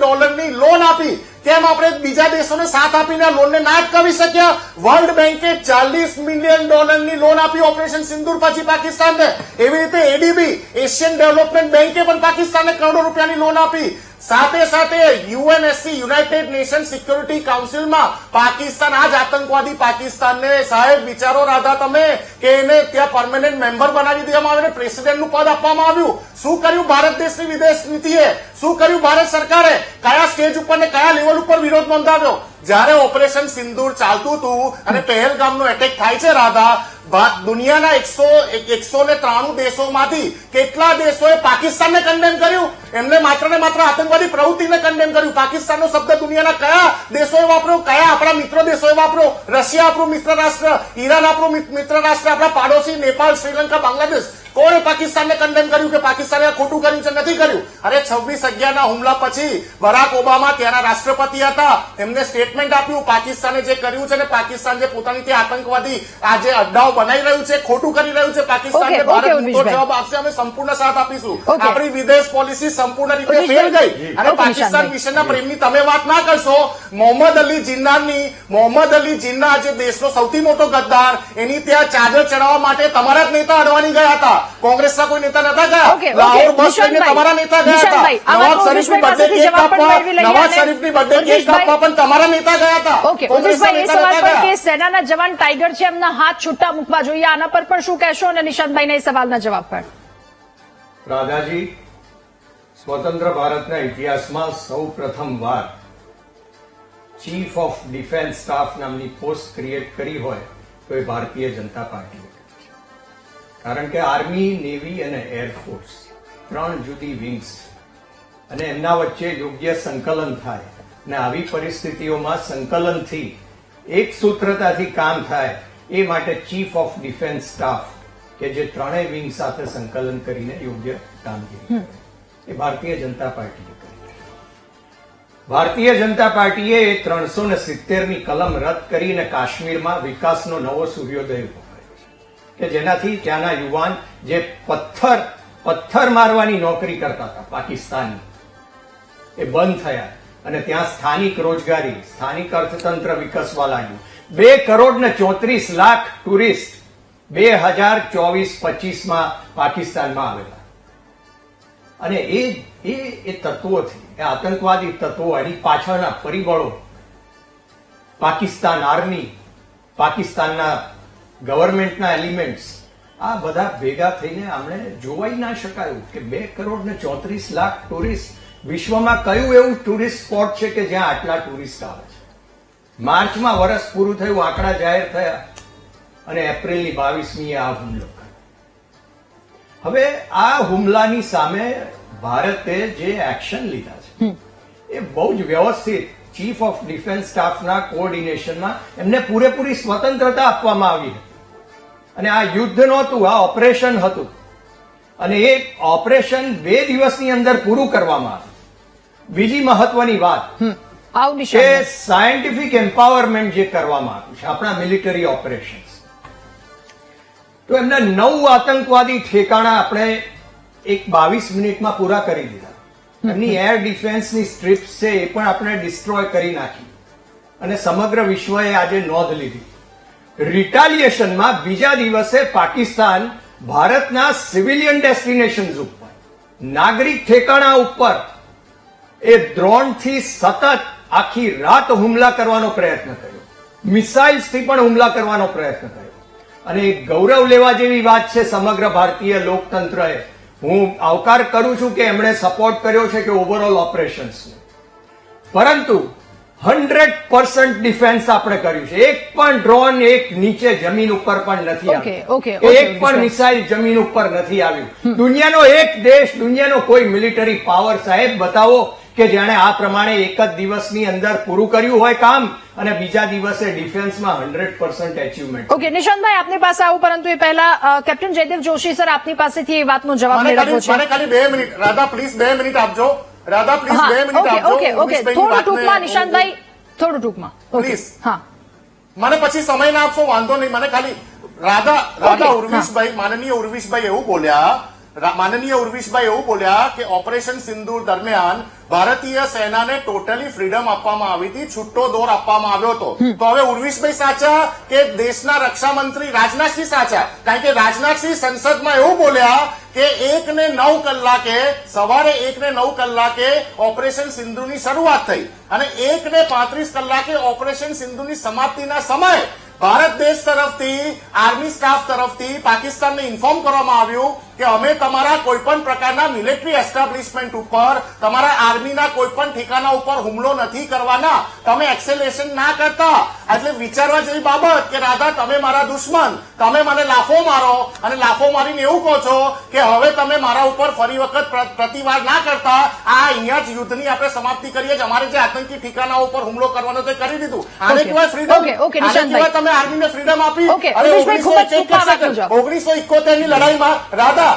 લોન આપી. કેમ આપણે બીજા દેશોને સાથ આપીને આ લોનને ના અટકાવી શક્યા? વર્લ્ડ બેંકે $40 મિલિયન લોન આપી ઓપરેશન સિંદૂર પછી પાકિસ્તાનને. એવી રીતે એડીબી, એશિયન ડેવલપમેન્ટ બેંકે પણ પાકિસ્તાનને કરોડો રૂપિયાની લોન આપી. સાથે સાથે યુએનએસસી યુનાઇટેડ નેશન સિક્યોરિટી કાઉન્સિલમાં પાકિસ્તાન આ જ આતંકવાદી પાકિસ્તાનને સાહેબ વિચારો રાધા તમે કે એને ત્યાં પરમેનન્ટ મેમ્બર બનાવી દેવામાં આવ્યો, પ્રેસિડેન્ટનું પદ આપવામાં આવ્યું. શું કર્યું ભારત દેશની વિદેશ નીતિએ? શું કર્યું ભારત સરકારે? કયા સ્ટેજ ઉપર ને કયા લેવલ ઉપર વિરોધ નોંધાવ્યો? જ્યારે ઓપરેશન સિંદૂર ચાલતું હતું અને પહેલગામનો એટેક થાય છે રાધા, દુનિયાના 193 દેશોમાંથી કેટલા દેશોએ પાકિસ્તાનને કન્ડેમ કર્યું? એમને માત્ર ને માત્ર આતંકવાદી પ્રવૃત્તિને કન્ડેમ કર્યું. પાકિસ્તાનનો શબ્દ દુનિયાના કયા દેશોએ વાપર્યો? કયા આપણા મિત્ર દેશોએ વાપર્યો? રશિયા આપણું મિત્ર રાષ્ટ્ર, ઈરાન આપણું મિત્ર રાષ્ટ્ર, આપણા પાડોશી નેપાળ, શ્રીલંકા, બાંગ્લાદેશ. કોણે પાકિસ્તાનને કન્ડેમ કર્યું કે પાકિસ્તાને ખોટું કર્યું છે? નથી કર્યું. અરે 26/11 હુમલા પછી બરાક ઓબામા ત્યાંના રાષ્ટ્રપતિ હતા, એમને સ્ટેટમેન્ટ આપ્યું પાકિસ્તાને જે કર્યું છે ને પાકિસ્તાન જે પોતાની ત્યાં આતંકવાદી આજે અડ્ડાઓ બનાવી રહ્યું છે, ખોટું કરી રહ્યું છે પાકિસ્તાનને ભારત મુદ્દો જવાબ આપશે, અમે સંપૂર્ણ સાથ આપીશું. આપણી વિદેશ પોલિસી સંપૂર્ણ રીતે ફેલ ગઈ. અને પાકિસ્તાન વિશેના પ્રેમની તમે વાત ના કરશો. મોહમ્મદ અલી જીન્ના જે દેશનો સૌથી મોટો ગદ્દાર, એની ત્યાં ચાદર ચડાવવા માટે તમારા જ નેતા અડવાણી ગયા હતા. કોંગ્રેસના કોઈ નેતા નતા ગયા. લાહોર બસ લઈને તમારા નેતા ગયા હતા. નવાઝ શરીફની બર્થડે કેક કાપવા પણ તમારા નેતા ગયા હતા. ઉમેશભાઈ, એ સવાલ પર કે સેનાના જવાન ટાઈગર છે, એમના હાથ છૂટા મૂકવા જોઈએ, આના પર પણ શું કહેશો? અને નિશાંતભાઈના એ સવાલના જવાબ પર. રાધાજી, સ્વતંત્ર ભારતના ઇતિહાસમાં સૌ પ્રથમવાર ચીફ ઓફ ડિફેન્સ સ્ટાફ નામની પોસ્ટ ક્રિએટ કરી હોય તો એ ભારતીય જનતા પાર્ટીએ કરી છે. કારણ કે આર્મી, નેવી અને એરફોર્સ 3 જુદી વિંગ્સ અને એમના વચ્ચે યોગ્ય સંકલન થાય અને આવી પરિસ્થિતિઓમાં સંકલનથી એક સૂત્રતાથી કામ થાય એ માટે ચીફ ઓફ ડિફેન્સ સ્ટાફ કે જે 3 વિંગ સાથે સંકલન કરીને યોગ્ય કામગીરી કરે એ ભારતીય જનતા પાર્ટીએ કરી. ભારતીય જનતા પાર્ટીએ 370ની કલમ રદ કરીને કાશ્મીરમાં વિકાસનો નવો સૂર્યોદય ઉભો કર્યો છે કે જેનાથી ત્યાંના યુવાન જે પથ્થર મારવાની નોકરી કરતા હતા પાકિસ્તાનની, એ બંધ થયા અને ત્યાં સ્થાનિક રોજગારી, સ્થાનિક અર્થતંત્ર વિકસવા લાગ્યું. 2,34,00,000 ટુરિસ્ટ 2024-25માં પાકિસ્તાનમાં આવેલા. અને એ તત્વોથી, એ આતંકવાદી તત્વો, એની પાછળના પરિબળો, પાકિસ્તાન આર્મી, પાકિસ્તાનના ગવર્મેન્ટના એલિમેન્ટ્સ, આ બધા ભેગા થઈને આમણે જોવાઈ ના શકાયું કે 2,34,00,000 ટુરિસ્ટ. વિશ્વમાં કયું એવું ટુરિસ્ટ સ્પોટ છે કે જ્યાં આટલા ટુરિસ્ટ આવે છે? માર્ચમાં વર્ષ પૂરું થયું, આંકડા જાહેર થયા અને એપ્રિલની 22મીએ આ હુમલો કર્યો. હવે આ હુમલાની સામે ભારતે જે એક્શન લીધા છે એ બહુ જ વ્યવસ્થિત ચીફ ઓફ ડિફેન્સ સ્ટાફના કોઓર્ડિનેશનમાં એમને પૂરેપૂરી સ્વતંત્રતા આપવામાં આવી હતી. અને આ યુદ્ધ નહોતું, આ ઓપરેશન હતું. અને એ ઓપરેશન 2 દિવસની અંદર પૂરું કરવામાં આવ્યું. બીજી મહત્વની વાત કે સાયન્ટિફિક એમ્પાવરમેન્ટ જે કરવામાં આવ્યું છે આપણા મિલિટરી ઓપરેશન્સ, તો એમના 9 આતંકવાદી ઠેકાણા આપણે 22 મિનિટમાં પૂરા કરી દીધા. એમની એર ડિફેન્સની સ્ટ્રીપ્સ છે એ પણ આપણે ડિસ્ટ્રોય કરી નાખી અને સમગ્ર વિશ્વએ આજે નોંધ લીધી. રિટાલિએશનમાં બીજા દિવસે પાકિસ્તાન ભારતના સિવિલિયન ડેસ્ટિનેશન્સ ઉપર, નાગરિક ઠેકાણા ઉપર એ ડ્રોનથી સતત આખી રાત હુમલા કરવાનો પ્રયત્ન કર્યો, મિસાઇલ્સથી પણ હુમલા કરવાનો પ્રયત્ન કર્યો. અને એક ગૌરવ લેવા જેવી વાત છે સમગ્ર ભારતીય લોકતંત્રએ. હું આવકાર કરું છું કે એમણે સપોર્ટ કર્યો છે કે ઓવરઓલ ઓપરેશન્સને, પરંતુ 100% ડિફેન્સ આપણે કર્યું છે. એક પણ ડ્રોન એક નીચે જમીન ઉપર પણ નથી આવ્યું, એક પણ મિસાઇલ જમીન ઉપર નથી આવ્યું. દુનિયાનો એક દેશ, દુનિયાનો કોઈ મિલિટરી પાવર સાહેબ બતાવો કે જેણે આ પ્રમાણે એક જ દિવસની અંદર પૂરું કર્યું હોય કામ અને બીજા દિવસે ડિફેન્સમાં 100% એચિવમેન્ટ. ઓકે નિશાંતભાઈ, આપની પાસે આવું, પરંતુ એ પહેલા કેપ્ટન જયદેવ જોશી સર આપની પાસેથી એ વાતનો જવાબ મેળવવો છે. મને ખાલી 2 મિનિટ રાધા, પ્લીઝ 2 મિનિટ આપજો. રાધા પ્લીઝ 2 મિનિટ આપજો. ઓકે થોડું ટૂંકમાં નિશાંતભાઈ, થોડું ટૂંકમાં પ્લીઝ. હા, મને પછી સમય ના આપશો વાંધો નહીં. મને ખાલી રાધા ઉર્વિશભાઈ, માનનીય ઉર્વિશભાઈ એવું બોલ્યા માનનીય ઉર્વિશભાઈ એવું બોલ્યા કે ઓપરેશન સિંદૂર દરમિયાન ભારતીય સેનાને ટોટલી ફ્રીડમ આપવામાં આવી હતી, છૂટો દોર આપવામાં આવ્યો હતો. તો હવે ઉર્વિશભાઈ સાચા કે દેશના રક્ષા મંત્રી રાજનાથસિંહ સાચા? કારણ કે રાજનાથસિંહ સંસદમાં એવું બોલ્યા કે 1:09 કલાકે સવારે 1:09 કલાકે ઓપરેશન સિંધુની શરૂઆત થઈ અને 1:35 કલાકે ઓપરેશન સિંધુની સમાપ્તિના સમયે ભારત દેશ તરફથી આર્મી સ્ટાફ તરફથી પાકિસ્તાનને ઇન્ફોર્મ કરવામાં આવ્યું કે અમે તમારા કોઈ પણ પ્રકારના મિલિટરી એસ્ટાબ્લિશમેન્ટ ઉપર, તમારા આર્મીના કોઈ પણ ઠેકાના ઉપર હુમલો નથી કરવાના, તમે એક્સેલેશન ના કરતા. એટલે વિચારવા જેવી બાબત કે રાધા તમે મારા દુશ્મન, તમે મને લાફો મારો અને લાફો મારીને એવું કહો છો કે હવે તમે મારા ઉપર ફરી વખત પ્રતિવાર ના કરતા, આ અહીંયા જ યુદ્ધની આપણે સમાપ્તિ કરીએ જ, અમારે જે આતંકી ઠેકાના ઉપર હુમલો કરવાનો તે કરી દીધું. આને કહેવાય ફ્રીડમ. આને કહેવાય તમે આર્મીને ફ્રીડમ આપી. અને 1971 ની લડાઈમાં રાધા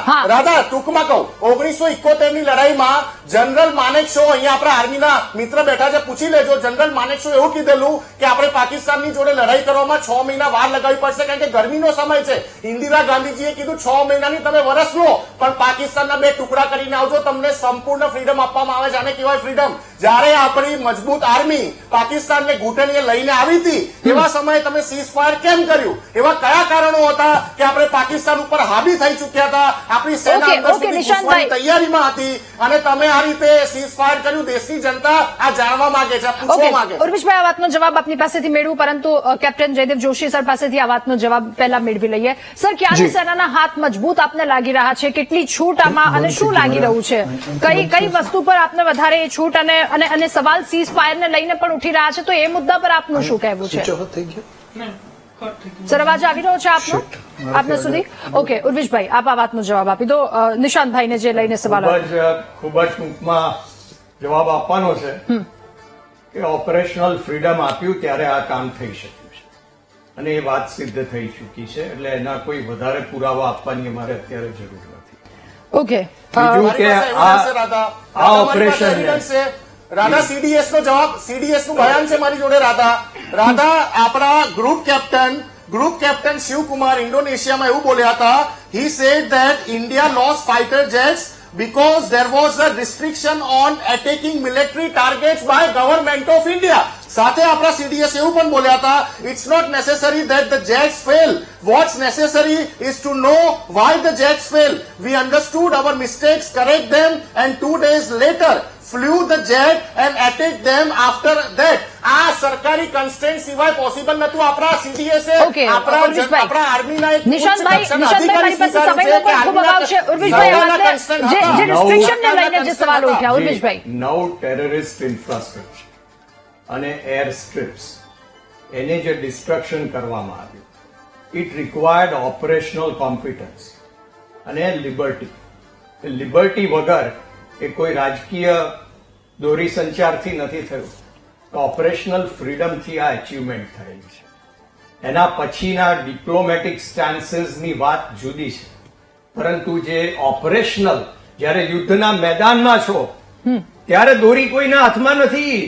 ટૂંકમાં કહું, 1971 ની લડાઈમાં જનરલ માનેકશો, અહીંયા આપણા આર્મીના મિત્ર બેઠા છે, પૂછી લેજો, જનરલ માનેકશો એવું કીધેલું કે આપણે પાકિસ્તાનની જોડે લડાઈ કરવામાં 6 મહિના વાર લગાવવી પડશે કારણ કે ગરમીનો સમય છે. ઇન્દિરા ગાંધીજીએ કીધું 6 મહિનાની તમે વરસ લો પણ પાકિસ્તાનના 2 ટુકડા કરીને આવજો, તમને સંપૂર્ણ ફ્રીડમ આપવામાં આવે છે. આને કહેવાય ફ્રીડમ. જયારે આપણી મજબૂત આર્મી પાકિસ્તાનને ઘૂંટણીએ લઈને આવી હતી એવા સમયે તમે સીઝ ફાયર કેમ કર્યું? એવા કયા કારણો હતા કે આપણે પાકિસ્તાન ઉપર હાવી થઈ ચુક્યા હતા, આપણી સેના તૈયારીમાં હતી અને તમે આ રીતે સીઝ ફાયર કર્યું? દેશની જનતા આ જાણવા માંગે છે, પૂછવા માંગે છે. ઉર્વિશભાઈ, આ વાતનો જવાબ આપની પાસેથી મેળવું, પરંતુ કેપ્ટન જયદેવ જોશી સર પાસેથી આ વાતનો જવાબ પહેલા મેળવી લઈએ. સર, ક્યારે સેનાના હાથ મજબૂત આપને લાગી રહ્યા છે? કેટલી છૂટ આમાં અને શું લાગી રહ્યું છે? કઈ વસ્તુ પર આપને વધારે છૂટ અને સવાલ સીઝ ફાયરને લઈને પણ ઉઠી રહ્યા છે, તો એ મુદ્દા પર આપનું શું કહેવું છે? સર, અવાજ આવી રહ્યો છે આપનો આપને સુધી? ઓકે, ઉર્વિશભાઈ, આપ આ વાતનો જવાબ આપી દો. નિશાંતભાઈને જે લઈને સવાલ ખૂબ જ ટૂંકમાં જવાબ આપવાનો છે કે ઓપરેશનલ ફ્રીડમ આપ્યું ત્યારે આ કામ થઈ શક્યું છે અને એ વાત સિદ્ધ થઈ ચૂકી છે, એટલે એના કોઈ વધારે પુરાવા આપવાની અમારે અત્યારે જરૂર નથી. ઓકે, બીજું કે આ ઓપરેશન રાધા સીડીએસ નો જવાબ, સીડીએસ નું બયાન છે મારી જોડે. રાધા આપણા ગ્રુપ કેપ્ટન શિવકુમાર ઇન્ડોનેશિયામાં એવું બોલ્યા હતા. He said that India lost fighter jets because there was a restriction on attacking military targets by government of India. સાથે આપણા સીડીએસ એવું પણ બોલ્યા હતા, it's not necessary that the jets fail, what's necessary is to know why the jets fail. We understood our mistakes, correct them and 2 days later flew the jet and attacked them after that. આ સરકારી constraint સિવાય possible નતું. આપણા સીડીએસે આપણા આર્મીના એક નિશાંતભાઈ મારી પાસે સમયનો પણ ખૂબ અભાવ છે. ઉર્વિશભાઈ, જે રિસ્ટ્રિક્શનને લઈને જે સવાલો ઉઠ્યા, ઉર્વિશભાઈ. નવ ટેરરિસ્ટ ઇન્ફ્રાસ્ટ્રક્ચર અને એર સ્ટ્રીપ્સ એને જે ડિસ્ટ્રક્શન કરવામાં આવ્યું, ઇટ રિક્વાયર્ડ ઓપરેશનલ કોમ્પિટન્સ અને લિબર્ટી વગર એ કોઈ રાજકીય દોરી સંચારથી નથી થયું, ઓપરેશનલ ફ્રીડમથી આ અચીવમેન્ટ થયેલી છે. એના પછીના ડિપ્લોમેટિક સ્ટાન્સીસની વાત જુદી છે, પરંતુ જે ઓપરેશનલ, જ્યારે યુદ્ધના મેદાનમાં છો ત્યારે દોરી કોઈના હાથમાં નથી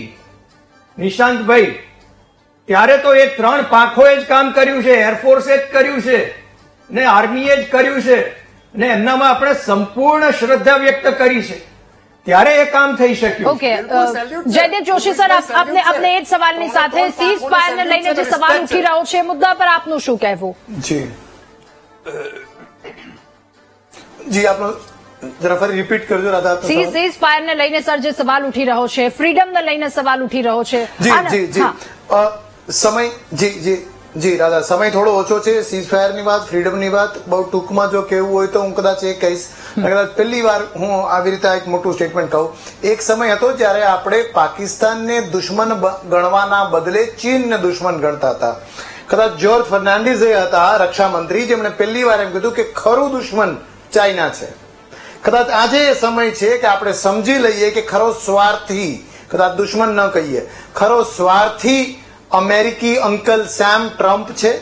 નિશાંતભાઈ. ત્યારે તો એ 3 પાંખોએ જ કામ કર્યું છે, એરફોર્સે જ કર્યું છે ને આર્મીએ જ કર્યું છે ને એમનામાં આપણે સંપૂર્ણ શ્રદ્ધા વ્યક્ત કરી છે, ત્યારે એ કામ થઈ શક્યું. ઓકે, જયદેવ જોશી સર, આપને એ જ સવાલની સાથે સીઝ ફાયરને લઈને જે સવાલ ઉઠી રહ્યો છે એ મુદ્દા પર આપનું શું કહેવું? જી આપનો જરા ફરી રિપીટ કરજો રાધા. સીઝ ફાયરને લઈને સર જે સવાલ ઉઠી રહ્યો છે, ફ્રીડમને લઈને સવાલ ઉઠી રહ્યો છે. સમય જી રાધા, સમય થોડો ઓછો છે. સીઝ ફાયરની વાત, ફ્રીડમની વાત બહુ ટૂંકમાં જો કહેવું હોય તો હું કદાચ એ કહીશ. કદાચ પહેલી વાર હું આવી રીતે એક મોટું સ્ટેટમેન્ટ કહું. એક સમય હતો જ્યારે આપણે પાકિસ્તાનને દુશ્મન ગણવાના બદલે ચીનને દુશ્મન ગણતા હતા. કદાચ જ્યોર્જ ફર્નાન્ડીઝ હતા રક્ષા મંત્રી, જેમણે પહેલી વાર એમ કીધું કે ખરું દુશ્મન ચાઇના છે. કદાચ આજે એ સમય છે કે આપણે સમજી લઈએ કે ખરો સ્વાર્થી, કદાચ દુશ્મન ન કહીએ, ખરો સ્વાર્થી અમેરિકી અંકલ સેમ ટ્રમ્પ છે.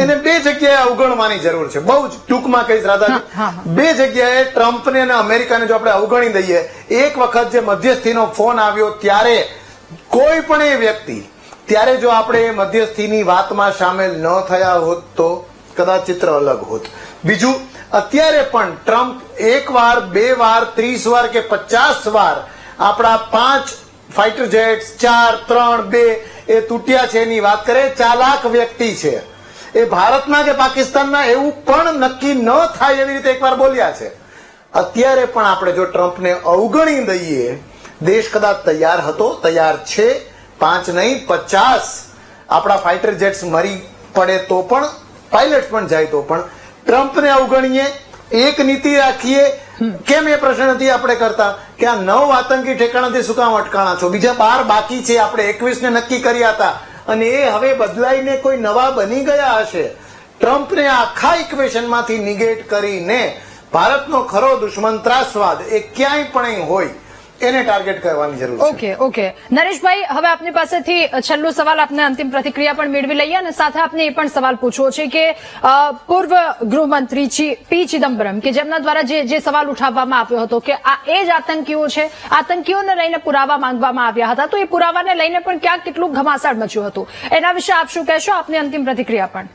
એને 2 જગ્યાએ અવગણવાની જરૂર છે. બહુ જ ટૂંકમાં કહીશ રાધાજી, 2 જગ્યાએ ટ્રમ્પને અને અમેરિકાને જો આપણે અવગણી દઈએ. એક વખત જે મધ્યસ્થીનો ફોન આવ્યો ત્યારે કોઈ પણ એ વ્યક્તિ, ત્યારે જો આપણે એ મધ્યસ્થીની વાતમાં સામેલ ન થયા હોત તો કદાચ ચિત્ર અલગ હોત. બીજું, અત્યારે પણ ટ્રમ્પ 1 વાર 2 વાર 30 વાર કે 50 વાર આપણા 5 ફાઇટર જેટ્સ 4 3 2 એ તૂટ્યા છે એની વાત કરે, ચાલાક વ્યક્તિ છે. એ ભારતના કે પાકિસ્તાનના એવું પણ નક્કી ન થાય એવી રીતે એકવાર બોલ્યા છે. અત્યારે પણ આપણે જો ટ્રમ્પને અવગણી દઈએ, દેશ કદાચ તૈયાર હતો, તૈયાર છે, 5 નહીં 50 આપણા ફાઇટર જેટ્સ મરી પડે તો પણ, પાયલટ પણ જાય તો પણ ટ્રમ્પને અવગણીએ, એક નીતિ રાખીએ. કેમ એ પ્રશ્ન નથી આપણે કરતા કે આ 9 આતંકી ઠેકાણાથી શું કામ અટકાણા છો, બીજા 12 બાકી છે, આપણે 21 ને નક્કી કર્યા હતા અને એ હવે બદલાઈને કોઈ નવા બની ગયા હશે. ટ્રમ્પને આખા ઇક્વેશનમાંથી નિગેટ કરીને ભારતનો ખરો દુશ્મન ત્રાસવાદ એ ક્યાંય પણ હોય એને ટાર્ગેટ કરવાની જરૂર છે. ઓકે નરેશભાઈ, હવે આપની પાસેથી છેલ્લો સવાલ, આપને અંતિમ પ્રતિક્રિયા પણ મેળવી લઈએ અને સાથે આપને એ પણ સવાલ પૂછવો છે કે પૂર્વ ગૃહમંત્રી પી ચિદમ્બરમ કે જેમના દ્વારા જે સવાલ ઉઠાવવામાં આવ્યો હતો કે આ એ જ આતંકીઓ છે, આતંકીઓને લઈને પુરાવા માંગવામાં આવ્યા હતા, તો એ પુરાવાને લઈને પણ ક્યાંક કેટલું ઘમાસાણ મચ્યું હતું, એના વિશે આપ શું કહેશો? આપની અંતિમ પ્રતિક્રિયા પણ.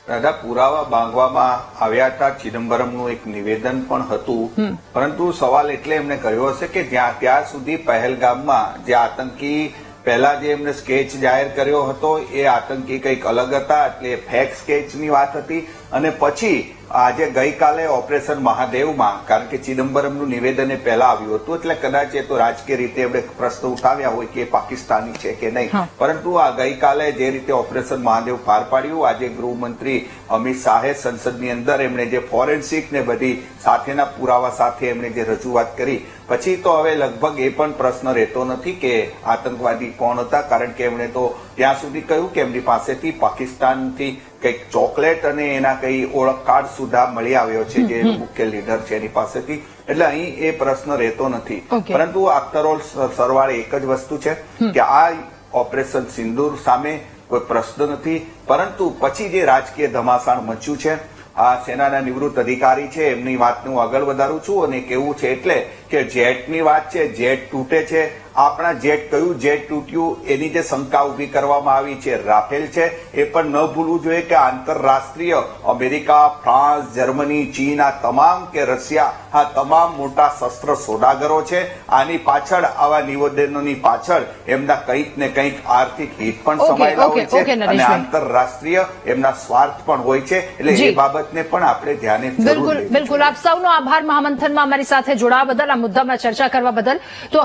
દાદા, પુરાવા માંગવામાં આવ્યા હતા, ચિદમ્બરમનું એક નિવેદન પણ હતું, પરંતુ સવાલ એટલે એમને કર્યો હશે કે ત્યાં સુધી પહેલગામમાં જે આતંકી પહેલા જે એમને સ્કેચ જાહેર કર્યો હતો એ આતંકી કંઈક અલગ હતા, એટલે ફેક સ્કેચની વાત હતી. અને પછી આજે ગઈકાલે ઓપરેશન મહાદેવમાં, કારણ કે ચિદમ્બરમનું નિવેદન એ પહેલા આવ્યું હતું, એટલે કદાચ એ તો રાજકીય રીતે એમણે પ્રશ્ન ઉઠાવ્યા હોય કે એ પાકિસ્તાની છે કે નહીં, પરંતુ આ ગઈકાલે જે રીતે ઓપરેશન મહાદેવ પાર પાડ્યું, આજે ગૃહમંત્રી અમિત શાહે સંસદની અંદર એમણે જે ફોરેન્સિક ને બધી સાથેના પુરાવા સાથે એમણે જે રજૂઆત કરી, પછી તો હવે લગભગ એ પણ પ્રશ્ન રહેતો નથી કે આતંકવાદી કોણ હતા, કારણ કે એમણે તો ત્યાં સુધી કહ્યું કે એમની પાસેથી પાકિસ્તાનથી કંઈક ચોકલેટ અને એના કઈ ઓળખ કાર્ડ સુધા મળી આવ્યો છે, જે મુખ્ય લીડર છે એની પાસેથી. એટલે અહીં એ પ્રશ્ન રહેતો નથી. પરંતુ આફ્ટર ઓલ સરવાળે એક જ વસ્તુ છે કે આ ઓપરેશન સિંદૂર સામે કોઈ પ્રશ્ન નથી, પરંતુ પછી જે રાજકીય ધમાસાણ મચ્યું છે, આ સેનાના નિવૃત્ત અધિકારી છે એમની વાતને હું આગળ વધારું છું અને કેવું છે એટલે કે જેટની વાત છે, જેટ તૂટે છે, આપણા જેટ કયું જેટ તૂટ્યું એની જે શંકા ઉભી કરવામાં આવી છે, રાફેલ છે, એ પણ ન ભૂલવું જોઈએ કે આંતરરાષ્ટ્રીય અમેરિકા, ફ્રાન્સ, જર્મની, ચીન, આ તમામ કે રશિયા, આ તમામ મોટા શસ્ત્ર સોદાગરો છે. આની પાછળ, આવા નિવેદનોની પાછળ એમના કંઈક ને કંઈક આર્થિક હિત પણ સમાયેલા હોય છે અને આંતરરાષ્ટ્રીય એમના સ્વાર્થ પણ હોય છે. એટલે એ બાબતને પણ આપણે ધ્યાને બિલકુલ. આપ સૌનો આભાર મહામંથનમાં અમારી સાથે જોડાવા બદલ, આ મુદ્દામાં ચર્ચા કરવા બદલ. તો